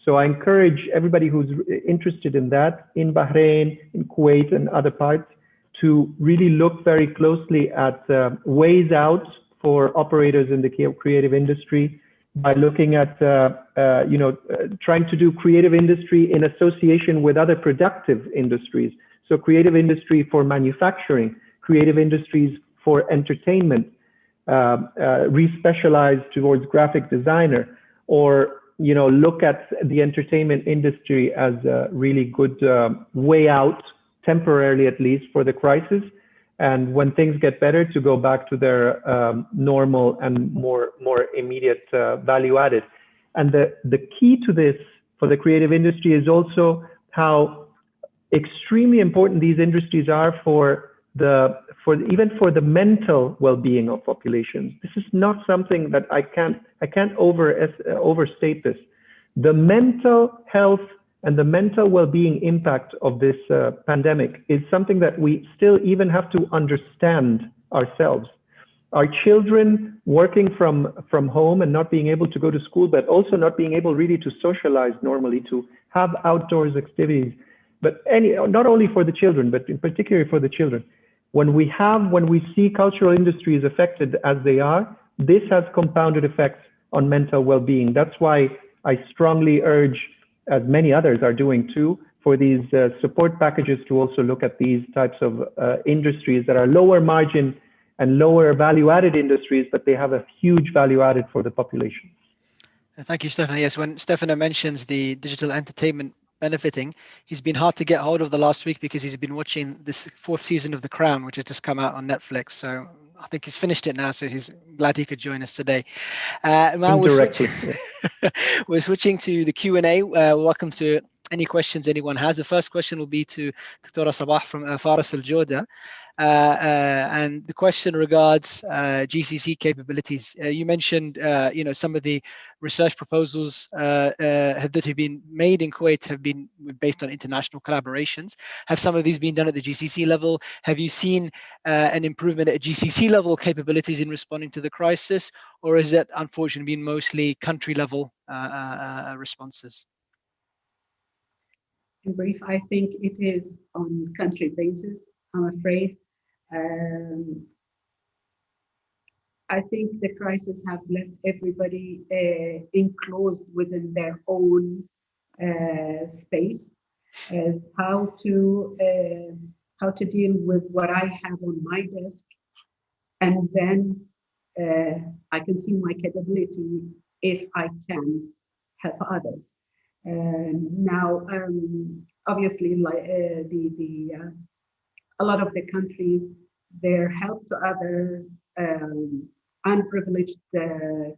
So I encourage everybody who's interested in that, in Bahrain, in Kuwait, and other parts, to really look very closely at ways out for operators in the creative industry, by looking at trying to do creative industry in association with other productive industries. So creative industry for manufacturing, creative industries for entertainment, re-specialized towards graphic designer, or look at the entertainment industry as a really good way out, temporarily at least, for the crisis. And when things get better, to go back to their normal and more immediate value added. And the key to this for the creative industry is also how extremely important these industries are even for the mental well-being of populations. This is not something that I can't overstate this. The mental health and the mental well-being impact of this pandemic is something that we still even have to understand ourselves. Our children working from home and not being able to go to school, but also not being able really to socialize normally, to have outdoors activities, but not only for the children, but in particular for the children. When we see cultural industries affected as they are, this has compounded effects on mental well-being. That's why I strongly urge, as many others are doing too, for these support packages to also look at these types of industries that are lower margin and lower value-added industries, but they have a huge value added for the population. Thank you, Stefano. Yes, when Stefano mentions the digital entertainment benefiting, he's been hard to get hold of the last week because he's been watching this 4th season of The Crown, which has just come out on Netflix. So I think he's finished it now, so he's glad he could join us today. Now we're switching to the Q&A. Welcome to any questions anyone has. The first question will be to Dr. Sabah from Faris Al Joda. And the question regards GCC capabilities. You mentioned, some of the research proposals that have been made in Kuwait have been based on international collaborations. Have some of these been done at the GCC level? Have you seen an improvement at GCC level capabilities in responding to the crisis, or is it unfortunately been mostly country level responses? In brief, I think it is on country basis, I'm afraid. I think the crisis have left everybody enclosed within their own space. How to deal with what I have on my desk, and then I can see my capability if I can help others. Now, obviously, like a lot of the countries, their help to others, unprivileged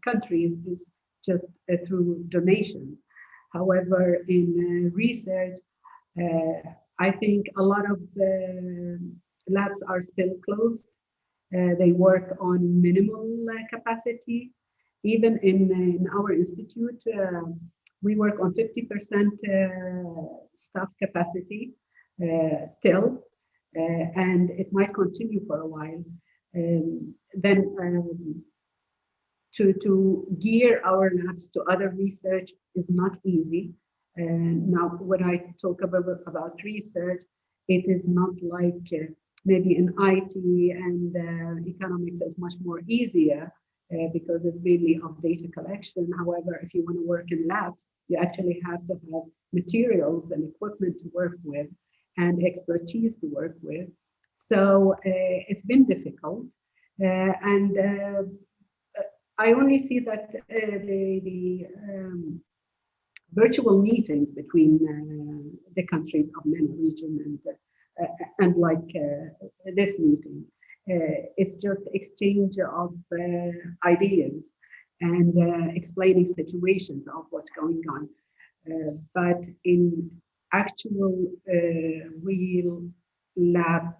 countries, is just through donations. However, in research, I think a lot of the labs are still closed. They work on minimal capacity. Even in our institute, we work on 50% staff capacity still. and it might continue for a while. To gear our labs to other research is not easy. Now, when I talk about research, it is not like maybe in IT and economics is much more easier because it's mainly of data collection. However, if you want to work in labs, you actually have to have materials and equipment to work with and expertise to work with. So it's been difficult. I only see that the virtual meetings between the countries of MENA region and like this meeting, it's just exchange of ideas and explaining situations of what's going on. But in actual real lab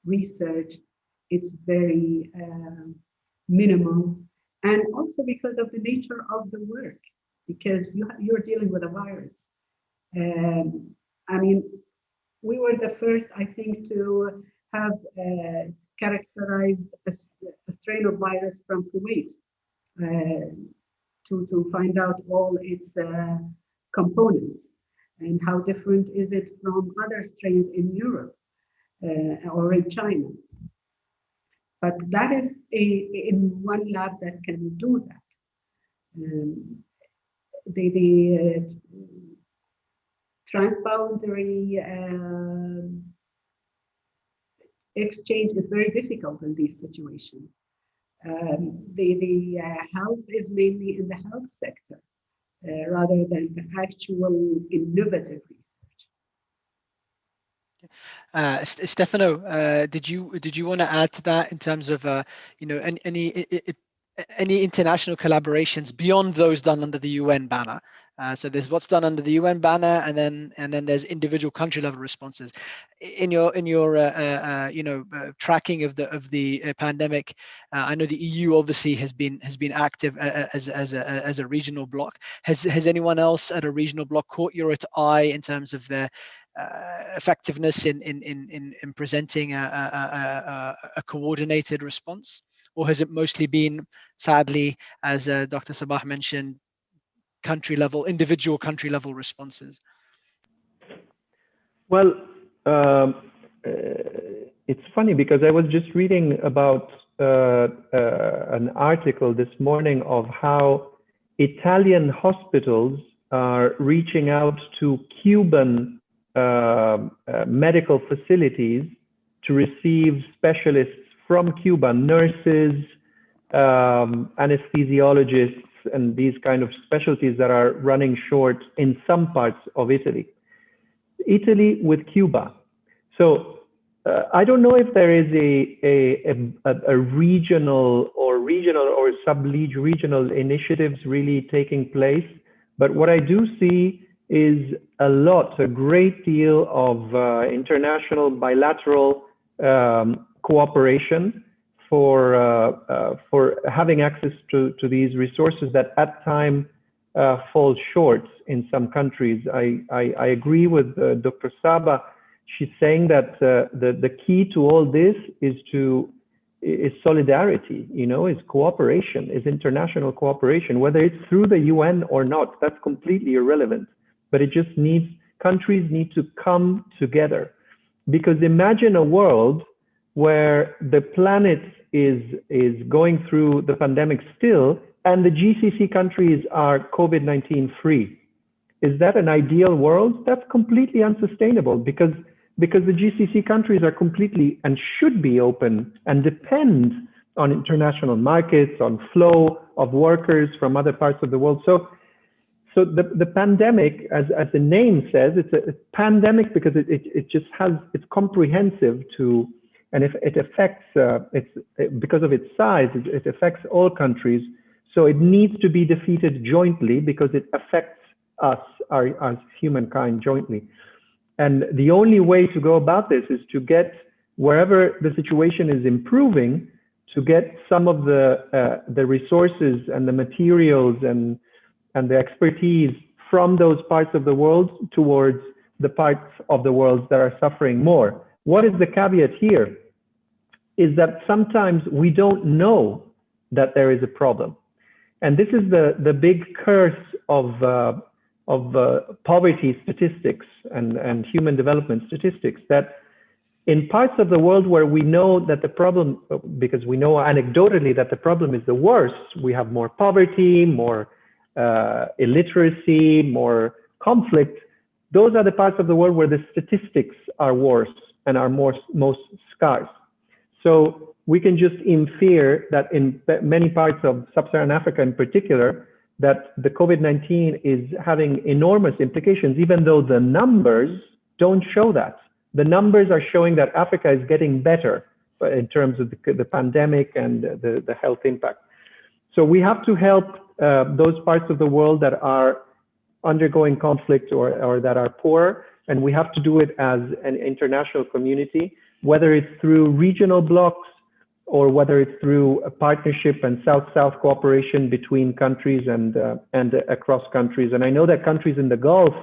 research, it's very minimal. And also because of the nature of the work, because you're dealing with a virus. I mean, we were the first, I think, to have characterized a strain of virus from Kuwait to find out all its components and how different is it from other strains in Europe or in China. But that is in one lab that can do that. The transboundary exchange is very difficult in these situations. The health is mainly in the health sector rather than the actual innovative research. Stefano, did you want to add to that in terms of any international collaborations beyond those done under the UN banner? So there's what's done under the UN banner, and then there's individual country level responses. In your tracking of the pandemic, I know the EU obviously has been active as a regional bloc. Has anyone else at a regional bloc caught your eye in terms of their effectiveness in presenting a coordinated response, or has it mostly been, sadly, as Dr. Sabah mentioned, individual country level responses? Well, it's funny because I was just reading about an article this morning of how Italian hospitals are reaching out to Cuban medical facilities to receive specialists from Cuba, nurses, anesthesiologists, and these kind of specialties that are running short in some parts of Italy. Italy with Cuba. So I don't know if there is a regional or sub-regional initiatives really taking place, but what I do see is a great deal of international bilateral cooperation for having access to these resources that at times fall short in some countries. I agree with Dr. Saba. She's saying that the key to all this is solidarity, is cooperation, is international cooperation, whether it's through the UN or not. That's completely irrelevant. But it just countries need to come together. Because imagine a world where the planet is going through the pandemic still, and the GCC countries are COVID-19 free. Is that an ideal world? That's completely unsustainable because the GCC countries are completely and should be open and depend on international markets, on flow of workers from other parts of the world. So the pandemic, as the name says, it's a pandemic because it's comprehensive to, and if it affects, because of its size, it affects all countries. So it needs to be defeated jointly because it affects us, as humankind, jointly. And the only way to go about this is to get, wherever the situation is improving, to get some of the resources and the materials and the expertise from those parts of the world towards the parts of the world that are suffering more. What is the caveat here? Is that sometimes we don't know that there is a problem. And this is the big curse of poverty statistics and human development statistics, that in parts of the world where we know that the problem, because we know anecdotally that the problem is the worst, we have more poverty, more illiteracy, more conflict, those are the parts of the world where the statistics are worse and are most scarce. So we can just infer that in many parts of sub-Saharan Africa in particular, that the COVID-19 is having enormous implications, even though the numbers don't show that. The numbers are showing that Africa is getting better in terms of the pandemic and the health impact. So we have to help those parts of the world that are undergoing conflict or that are poor, and we have to do it as an international community, whether it's through regional blocks or whether it's through a partnership and South-South cooperation between countries and across countries. And I know that countries in the Gulf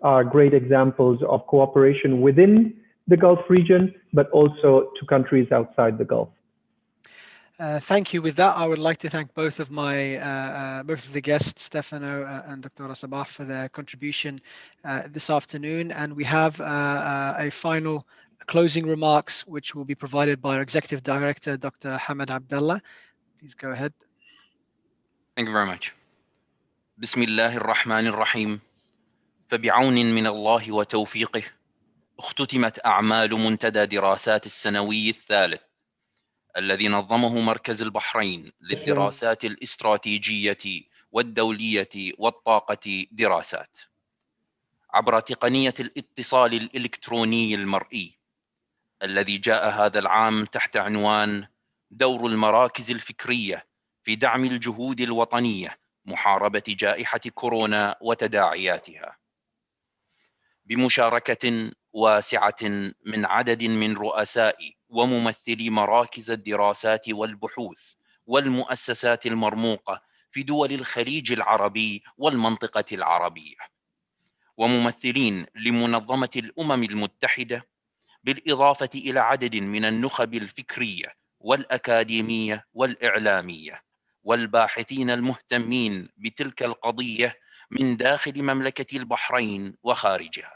are great examples of cooperation within the Gulf region, but also to countries outside the Gulf. Thank you. With that, I would like to thank both of the guests, Stefano and Dr. Sabah, for their contribution this afternoon. And we have a final closing remarks, which will be provided by our Executive Director, Dr. Hamad Abdallah. Please go ahead. Thank you very much. بسم الله الرحمن الرحيم. فبعون من الله وتوفيقه اختتمت أعمال منتدى دراسات السنوي الثالث الذي نظمه مركز البحرين للدراسات الاستراتيجية والدولية والطاقة دراسات عبر تقنية الاتصال الإلكتروني المرئي الذي جاء هذا العام تحت عنوان دور المراكز الفكرية في دعم الجهود الوطنية محاربة جائحة كورونا وتداعياتها، بمشاركة واسعة من عدد من رؤساء وممثلي مراكز الدراسات والبحوث والمؤسسات المرموقة في دول الخليج العربي والمنطقة العربية، وممثلين لمنظمة الأمم المتحدة، بالإضافة إلى عدد من النخب الفكرية والأكاديمية والإعلامية والباحثين المهتمين بتلك القضية من داخل مملكة البحرين وخارجها.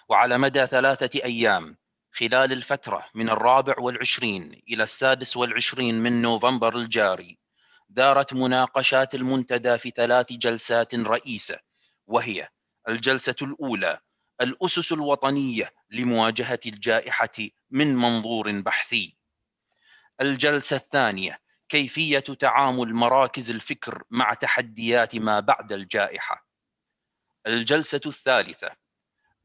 وعلى مدى 3 أيام خلال الفترة من 24 إلى 26 من نوفمبر الجاري، دارت مناقشات المنتدى في 3 جلسات رئيسة، وهي الجلسة الأولى الأسس الوطنية لمواجهة الجائحة من منظور بحثي، الجلسة الثانية كيفية تعامل مراكز الفكر مع تحديات ما بعد الجائحة، الجلسة الثالثة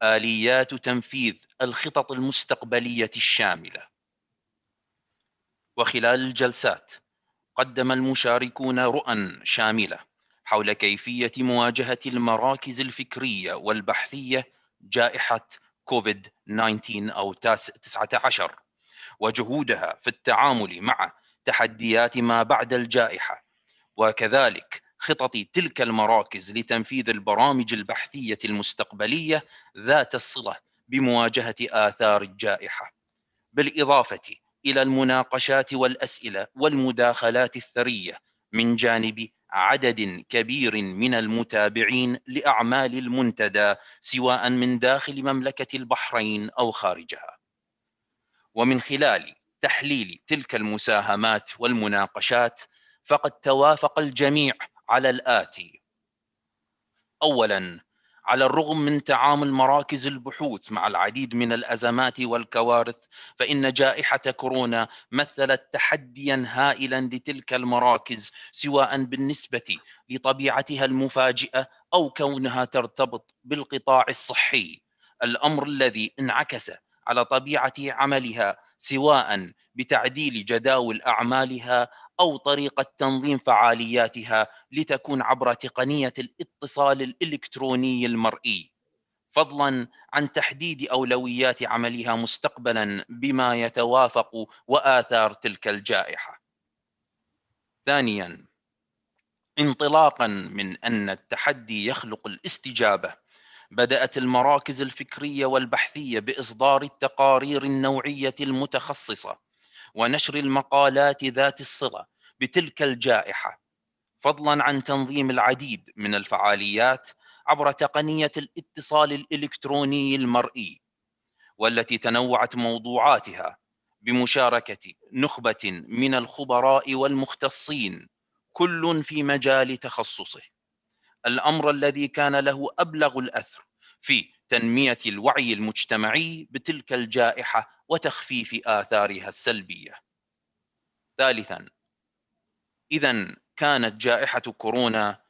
آليات تنفيذ الخطط المستقبلية الشاملة. وخلال الجلسات قدم المشاركون رؤى شاملة حول كيفية مواجهة المراكز الفكرية والبحثية جائحة كوفيد-19 أو 19 وجهودها في التعامل مع تحديات ما بعد الجائحة، وكذلك خطط تلك المراكز لتنفيذ البرامج البحثية المستقبلية ذات الصلة بمواجهة آثار الجائحة، بالإضافة إلى المناقشات والأسئلة والمداخلات الثرية من جانب عدد كبير من المتابعين لأعمال المنتدى سواء من داخل مملكة البحرين أو خارجها. ومن خلال تحليل تلك المساهمات والمناقشات فقد توافق الجميع على الآتي: أولاً، على الرغم من تعامل مراكز البحوث مع العديد من الأزمات والكوارث، فإن جائحة كورونا مثلت تحدياً هائلاً لتلك المراكز، سواء بالنسبة لطبيعتها المفاجئة أو كونها ترتبط بالقطاع الصحي، الأمر الذي انعكس على طبيعة عملها سواء بتعديل جداول أعمالها أو طريقة تنظيم فعالياتها لتكون عبر تقنية الاتصال الإلكتروني المرئي، فضلاً عن تحديد أولويات عملها مستقبلاً بما يتوافق وآثار تلك الجائحة. ثانياً، انطلاقاً من أن التحدي يخلق الاستجابة، بدأت المراكز الفكرية والبحثية بإصدار التقارير النوعية المتخصصة ونشر المقالات ذات الصلة بتلك الجائحة، فضلا عن تنظيم العديد من الفعاليات عبر تقنية الاتصال الإلكتروني المرئي، والتي تنوعت موضوعاتها بمشاركة نخبة من الخبراء والمختصين كل في مجال تخصصه، الأمر الذي كان له أبلغ الأثر في تنمية الوعي المجتمعي بتلك الجائحة وتخفيف آثارها السلبية. ثالثا، إذن كانت جائحة كورونا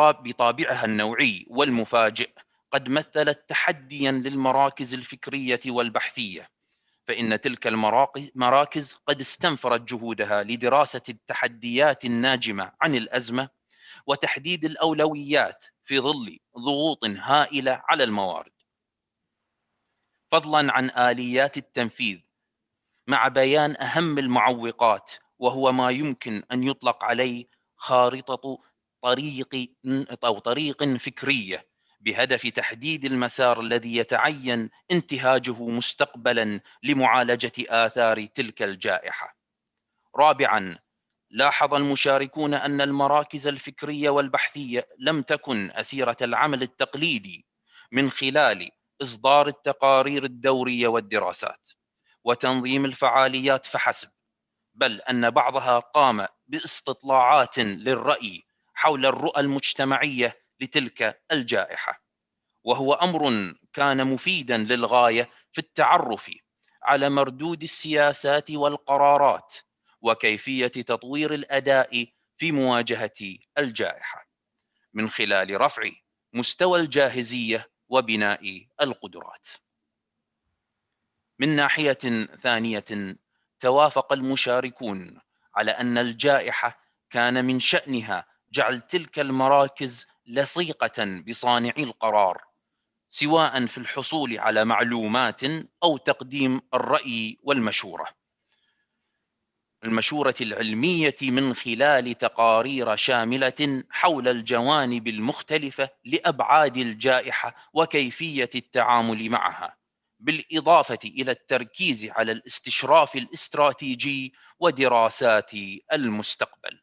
بطابعها النوعي والمفاجئ قد مثلت تحديا للمراكز الفكرية والبحثية، فإن تلك المراكز قد استنفرت جهودها لدراسة التحديات الناجمة عن الأزمة وتحديد الأولويات في ظل ضغوط هائلة على الموارد، فضلا عن آليات التنفيذ مع بيان أهم المعوقات، وهو ما يمكن أن يطلق عليه خارطة طريق فكرية بهدف تحديد المسار الذي يتعين انتهاجه مستقبلا لمعالجة آثار تلك الجائحة. رابعا، لاحظ المشاركون أن المراكز الفكرية والبحثية لم تكن أسيرة العمل التقليدي من خلال إصدار التقارير الدورية والدراسات وتنظيم الفعاليات فحسب، بل أن بعضها قام باستطلاعات للرأي حول الرؤى المجتمعية لتلك الجائحة، وهو أمر كان مفيدا للغاية في التعرف على مردود السياسات والقرارات وكيفية تطوير الأداء في مواجهة الجائحة من خلال رفع مستوى الجاهزية وبناء القدرات. من ناحية ثانية، توافق المشاركون على أن الجائحة كان من شأنها جعل تلك المراكز لصيقة بصانعي القرار، سواء في الحصول على معلومات أو تقديم الرأي المشورة العلمية من خلال تقارير شاملة حول الجوانب المختلفة لأبعاد الجائحة وكيفية التعامل معها، بالإضافة إلى التركيز على الاستشراف الاستراتيجي ودراسات المستقبل.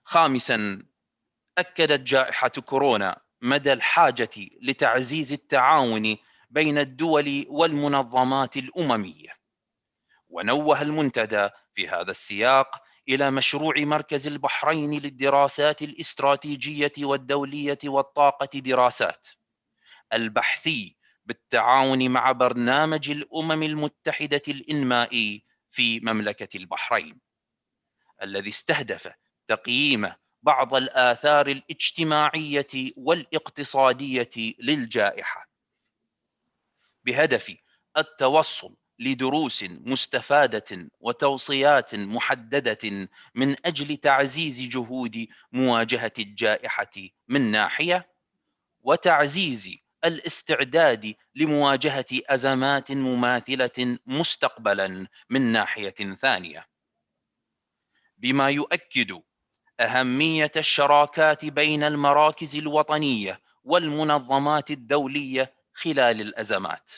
خامساً، أكدت جائحة كورونا مدى الحاجة لتعزيز التعاون بين الدول والمنظمات الأممية، ونوه المنتدى في هذا السياق إلى مشروع مركز البحرين للدراسات الاستراتيجية والدولية والطاقة دراسات البحثي بالتعاون مع برنامج الأمم المتحدة الإنمائي في مملكة البحرين، الذي استهدف تقييم بعض الآثار الاجتماعية والاقتصادية للجائحة بهدف التوصل لدروس مستفادة وتوصيات محددة من أجل تعزيز جهود مواجهة الجائحة من ناحية، وتعزيز الاستعداد لمواجهة أزمات مماثلة مستقبلا من ناحية ثانية، بما يؤكد أهمية الشراكات بين المراكز الوطنية والمنظمات الدولية خلال الأزمات،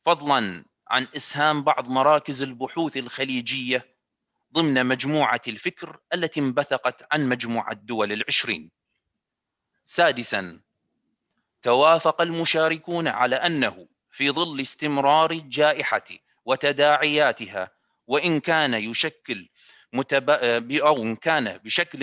فضلا عن إسهام بعض مراكز البحوث الخليجية ضمن مجموعة الفكر التي انبثقت عن مجموعة دول ال20. سادسا، توافق المشاركون على أنه في ظل استمرار الجائحة وتداعياتها، وإن كان بشكل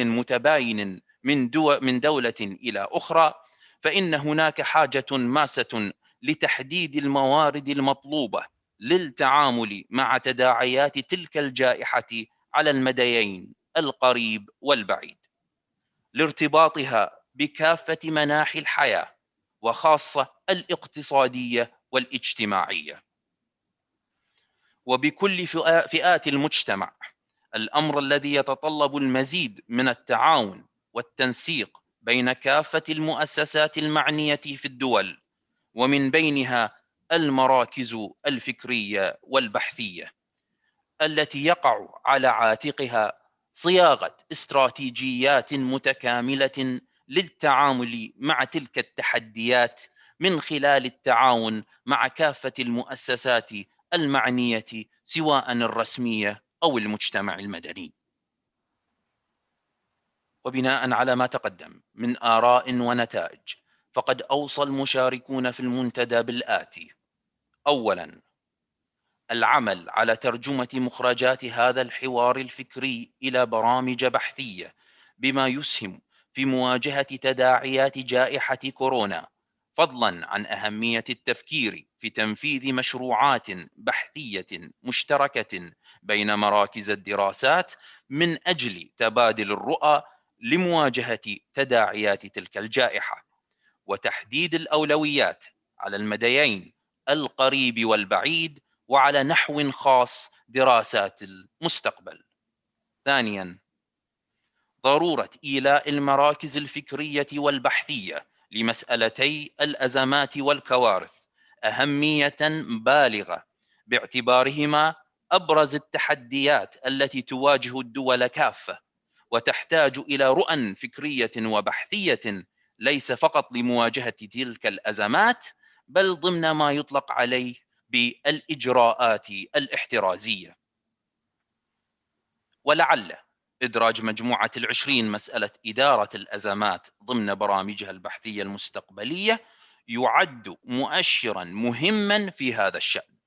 متباين من دولة إلى أخرى، فإن هناك حاجة ماسة لتحديد الموارد المطلوبة للتعامل مع تداعيات تلك الجائحة على المديين القريب والبعيد، لارتباطها بكافة مناحي الحياة وخاصة الاقتصادية والاجتماعية وبكل فئات المجتمع، الأمر الذي يتطلب المزيد من التعاون والتنسيق بين كافة المؤسسات المعنية في الدول، ومن بينها المراكز الفكرية والبحثية التي يقع على عاتقها صياغة استراتيجيات متكاملة للتعامل مع تلك التحديات من خلال التعاون مع كافة المؤسسات المعنية سواء الرسمية أو المجتمع المدني. وبناء على ما تقدم من آراء ونتائج، فقد أوصى المشاركون في المنتدى بالآتي: أولاً، العمل على ترجمة مخرجات هذا الحوار الفكري إلى برامج بحثية بما يسهم في مواجهة تداعيات جائحة كورونا، فضلاً عن أهمية التفكير في تنفيذ مشروعات بحثية مشتركة بين مراكز الدراسات من أجل تبادل الرؤى لمواجهة تداعيات تلك الجائحة، وتحديد الأولويات على المديين القريب والبعيد وعلى نحو خاص دراسات المستقبل. ثانياً، ضرورة إيلاء المراكز الفكرية والبحثية لمسألتي الأزمات والكوارث أهمية بالغة، باعتبارهما أبرز التحديات التي تواجه الدول كافة، وتحتاج إلى رؤى فكرية وبحثية ليس فقط لمواجهة تلك الأزمات، بل ضمن ما يطلق عليه بالإجراءات الاحترازية. ولعل إدراج مجموعة 20 مسألة إدارة الأزمات ضمن برامجها البحثية المستقبلية يعد مؤشراً مهماً في هذا الشأن.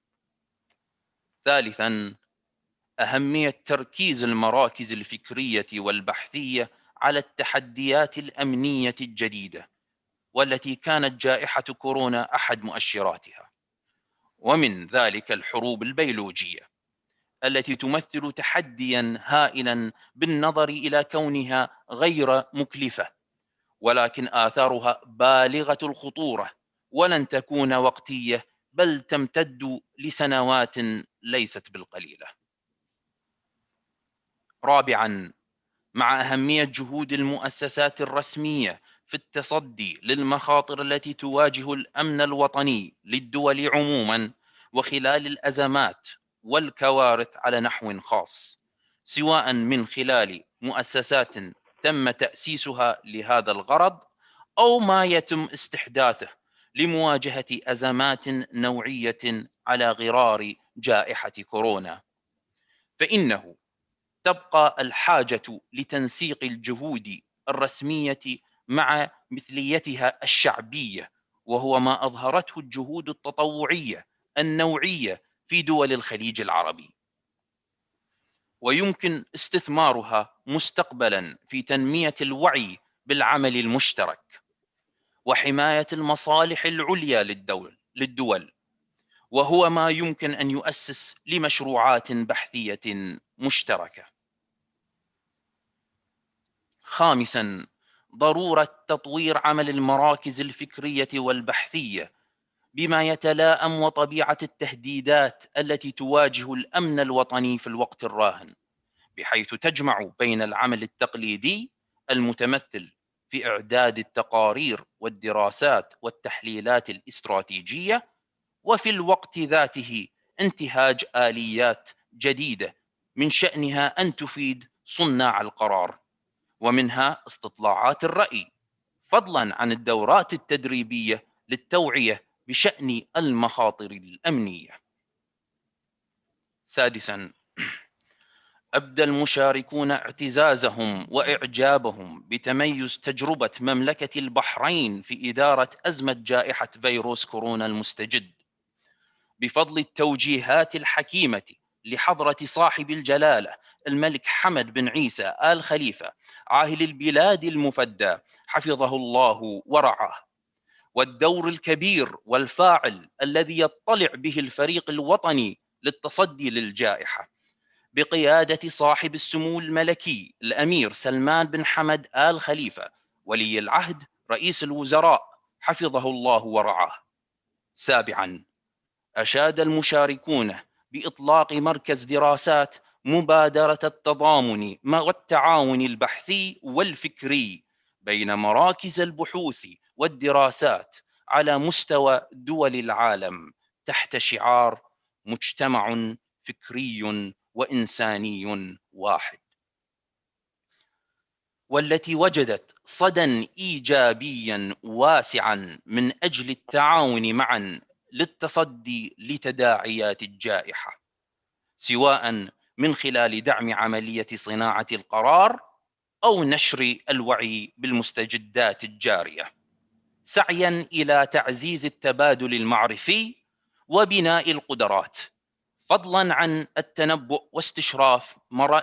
ثالثاً، أهمية تركيز المراكز الفكرية والبحثية على التحديات الأمنية الجديدة، والتي كانت جائحة كورونا أحد مؤشراتها، ومن ذلك الحروب البيولوجية التي تمثل تحدياً هائلاً بالنظر إلى كونها غير مكلفة، ولكن آثارها بالغة الخطورة ولن تكون وقتية، بل تمتد لسنوات ليست بالقليلة. رابعاً، مع أهمية جهود المؤسسات الرسمية في التصدي للمخاطر التي تواجه الأمن الوطني للدول عموماً وخلال الأزمات والكوارث على نحو خاص، سواء من خلال مؤسسات تم تأسيسها لهذا الغرض أو ما يتم استحداثه لمواجهة أزمات نوعية على غرار جائحة كورونا، فإنه تبقى الحاجة لتنسيق الجهود الرسمية مع مثليتها الشعبية، وهو ما أظهرته الجهود التطوعية النوعية في دول الخليج العربي، ويمكن استثمارها مستقبلا في تنمية الوعي بالعمل المشترك وحماية المصالح العليا للدول، وهو ما يمكن أن يؤسس لمشروعات بحثية مشتركة. خامساً، ضرورة تطوير عمل المراكز الفكرية والبحثية بما يتلائم وطبيعة التهديدات التي تواجه الأمن الوطني في الوقت الراهن، بحيث تجمع بين العمل التقليدي المتمثل في إعداد التقارير والدراسات والتحليلات الاستراتيجية، وفي الوقت ذاته انتهاج آليات جديدة من شأنها أن تفيد صناع القرار، ومنها استطلاعات الرأي، فضلا عن الدورات التدريبية للتوعية بشأن المخاطر الأمنية. سادسا، أبدى المشاركون اعتزازهم وإعجابهم بتميز تجربة مملكة البحرين في إدارة أزمة جائحة فيروس كورونا المستجد، بفضل التوجيهات الحكيمة لحضرة صاحب الجلالة الملك حمد بن عيسى آل خليفة عاهل البلاد المفدى حفظه الله ورعاه، والدور الكبير والفاعل الذي يطلع به الفريق الوطني للتصدي للجائحة بقيادة صاحب السمو الملكي الأمير سلمان بن حمد آل خليفة ولي العهد رئيس الوزراء حفظه الله ورعاه. سابعا، أشاد المشاركون بإطلاق مركز دراسات مبادرة التضامن والتعاون البحثي والفكري بين مراكز البحوث والدراسات على مستوى دول العالم تحت شعار مجتمع فكري وإنساني واحد. والتي وجدت صدى إيجابيا واسعا من أجل التعاون معا للتصدي لتداعيات الجائحة، سواء من خلال دعم عملية صناعة القرار أو نشر الوعي بالمستجدات الجارية، سعيا إلى تعزيز التبادل المعرفي وبناء القدرات، فضلا عن التنبؤ واستشراف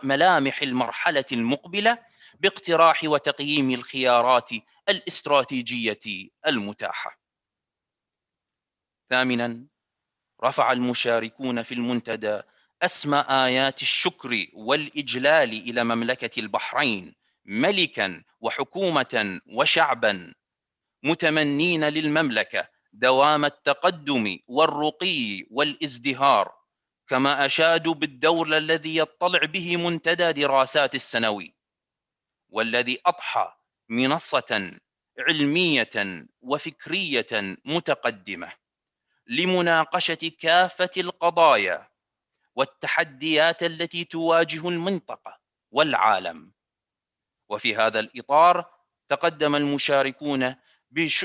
ملامح المرحلة المقبلة باقتراح وتقييم الخيارات الاستراتيجية المتاحة. ثامنا، رفع المشاركون في المنتدى أسمى آيات الشكر والإجلال إلى مملكة البحرين ملكا وحكومة وشعبا، متمنين للمملكة دوام التقدم والرقي والازدهار، كما أشادوا بالدور الذي يطلع به منتدى دراسات السنوي، والذي أضحى منصة علمية وفكرية متقدمة لمناقشة كافة القضايا والتحديات التي تواجه المنطقة والعالم. وفي هذا الإطار تقدم المشاركون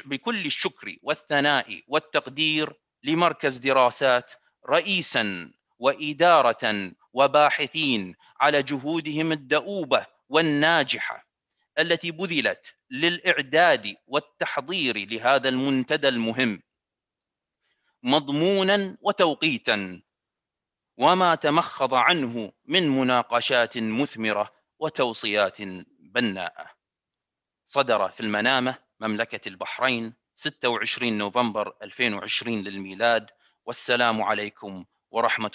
بكل الشكر والثناء والتقدير لمركز دراسات رئيسا وإدارة وباحثين على جهودهم الدؤوبة والناجحة التي بذلت للإعداد والتحضير لهذا المنتدى المهم مضمونا وتوقيتا، وما تمخض عنه من مناقشات مثمرة وتوصيات بناءة. صدر في المنامة مملكة البحرين 26 نوفمبر 2020 للميلاد، والسلام عليكم ورحمة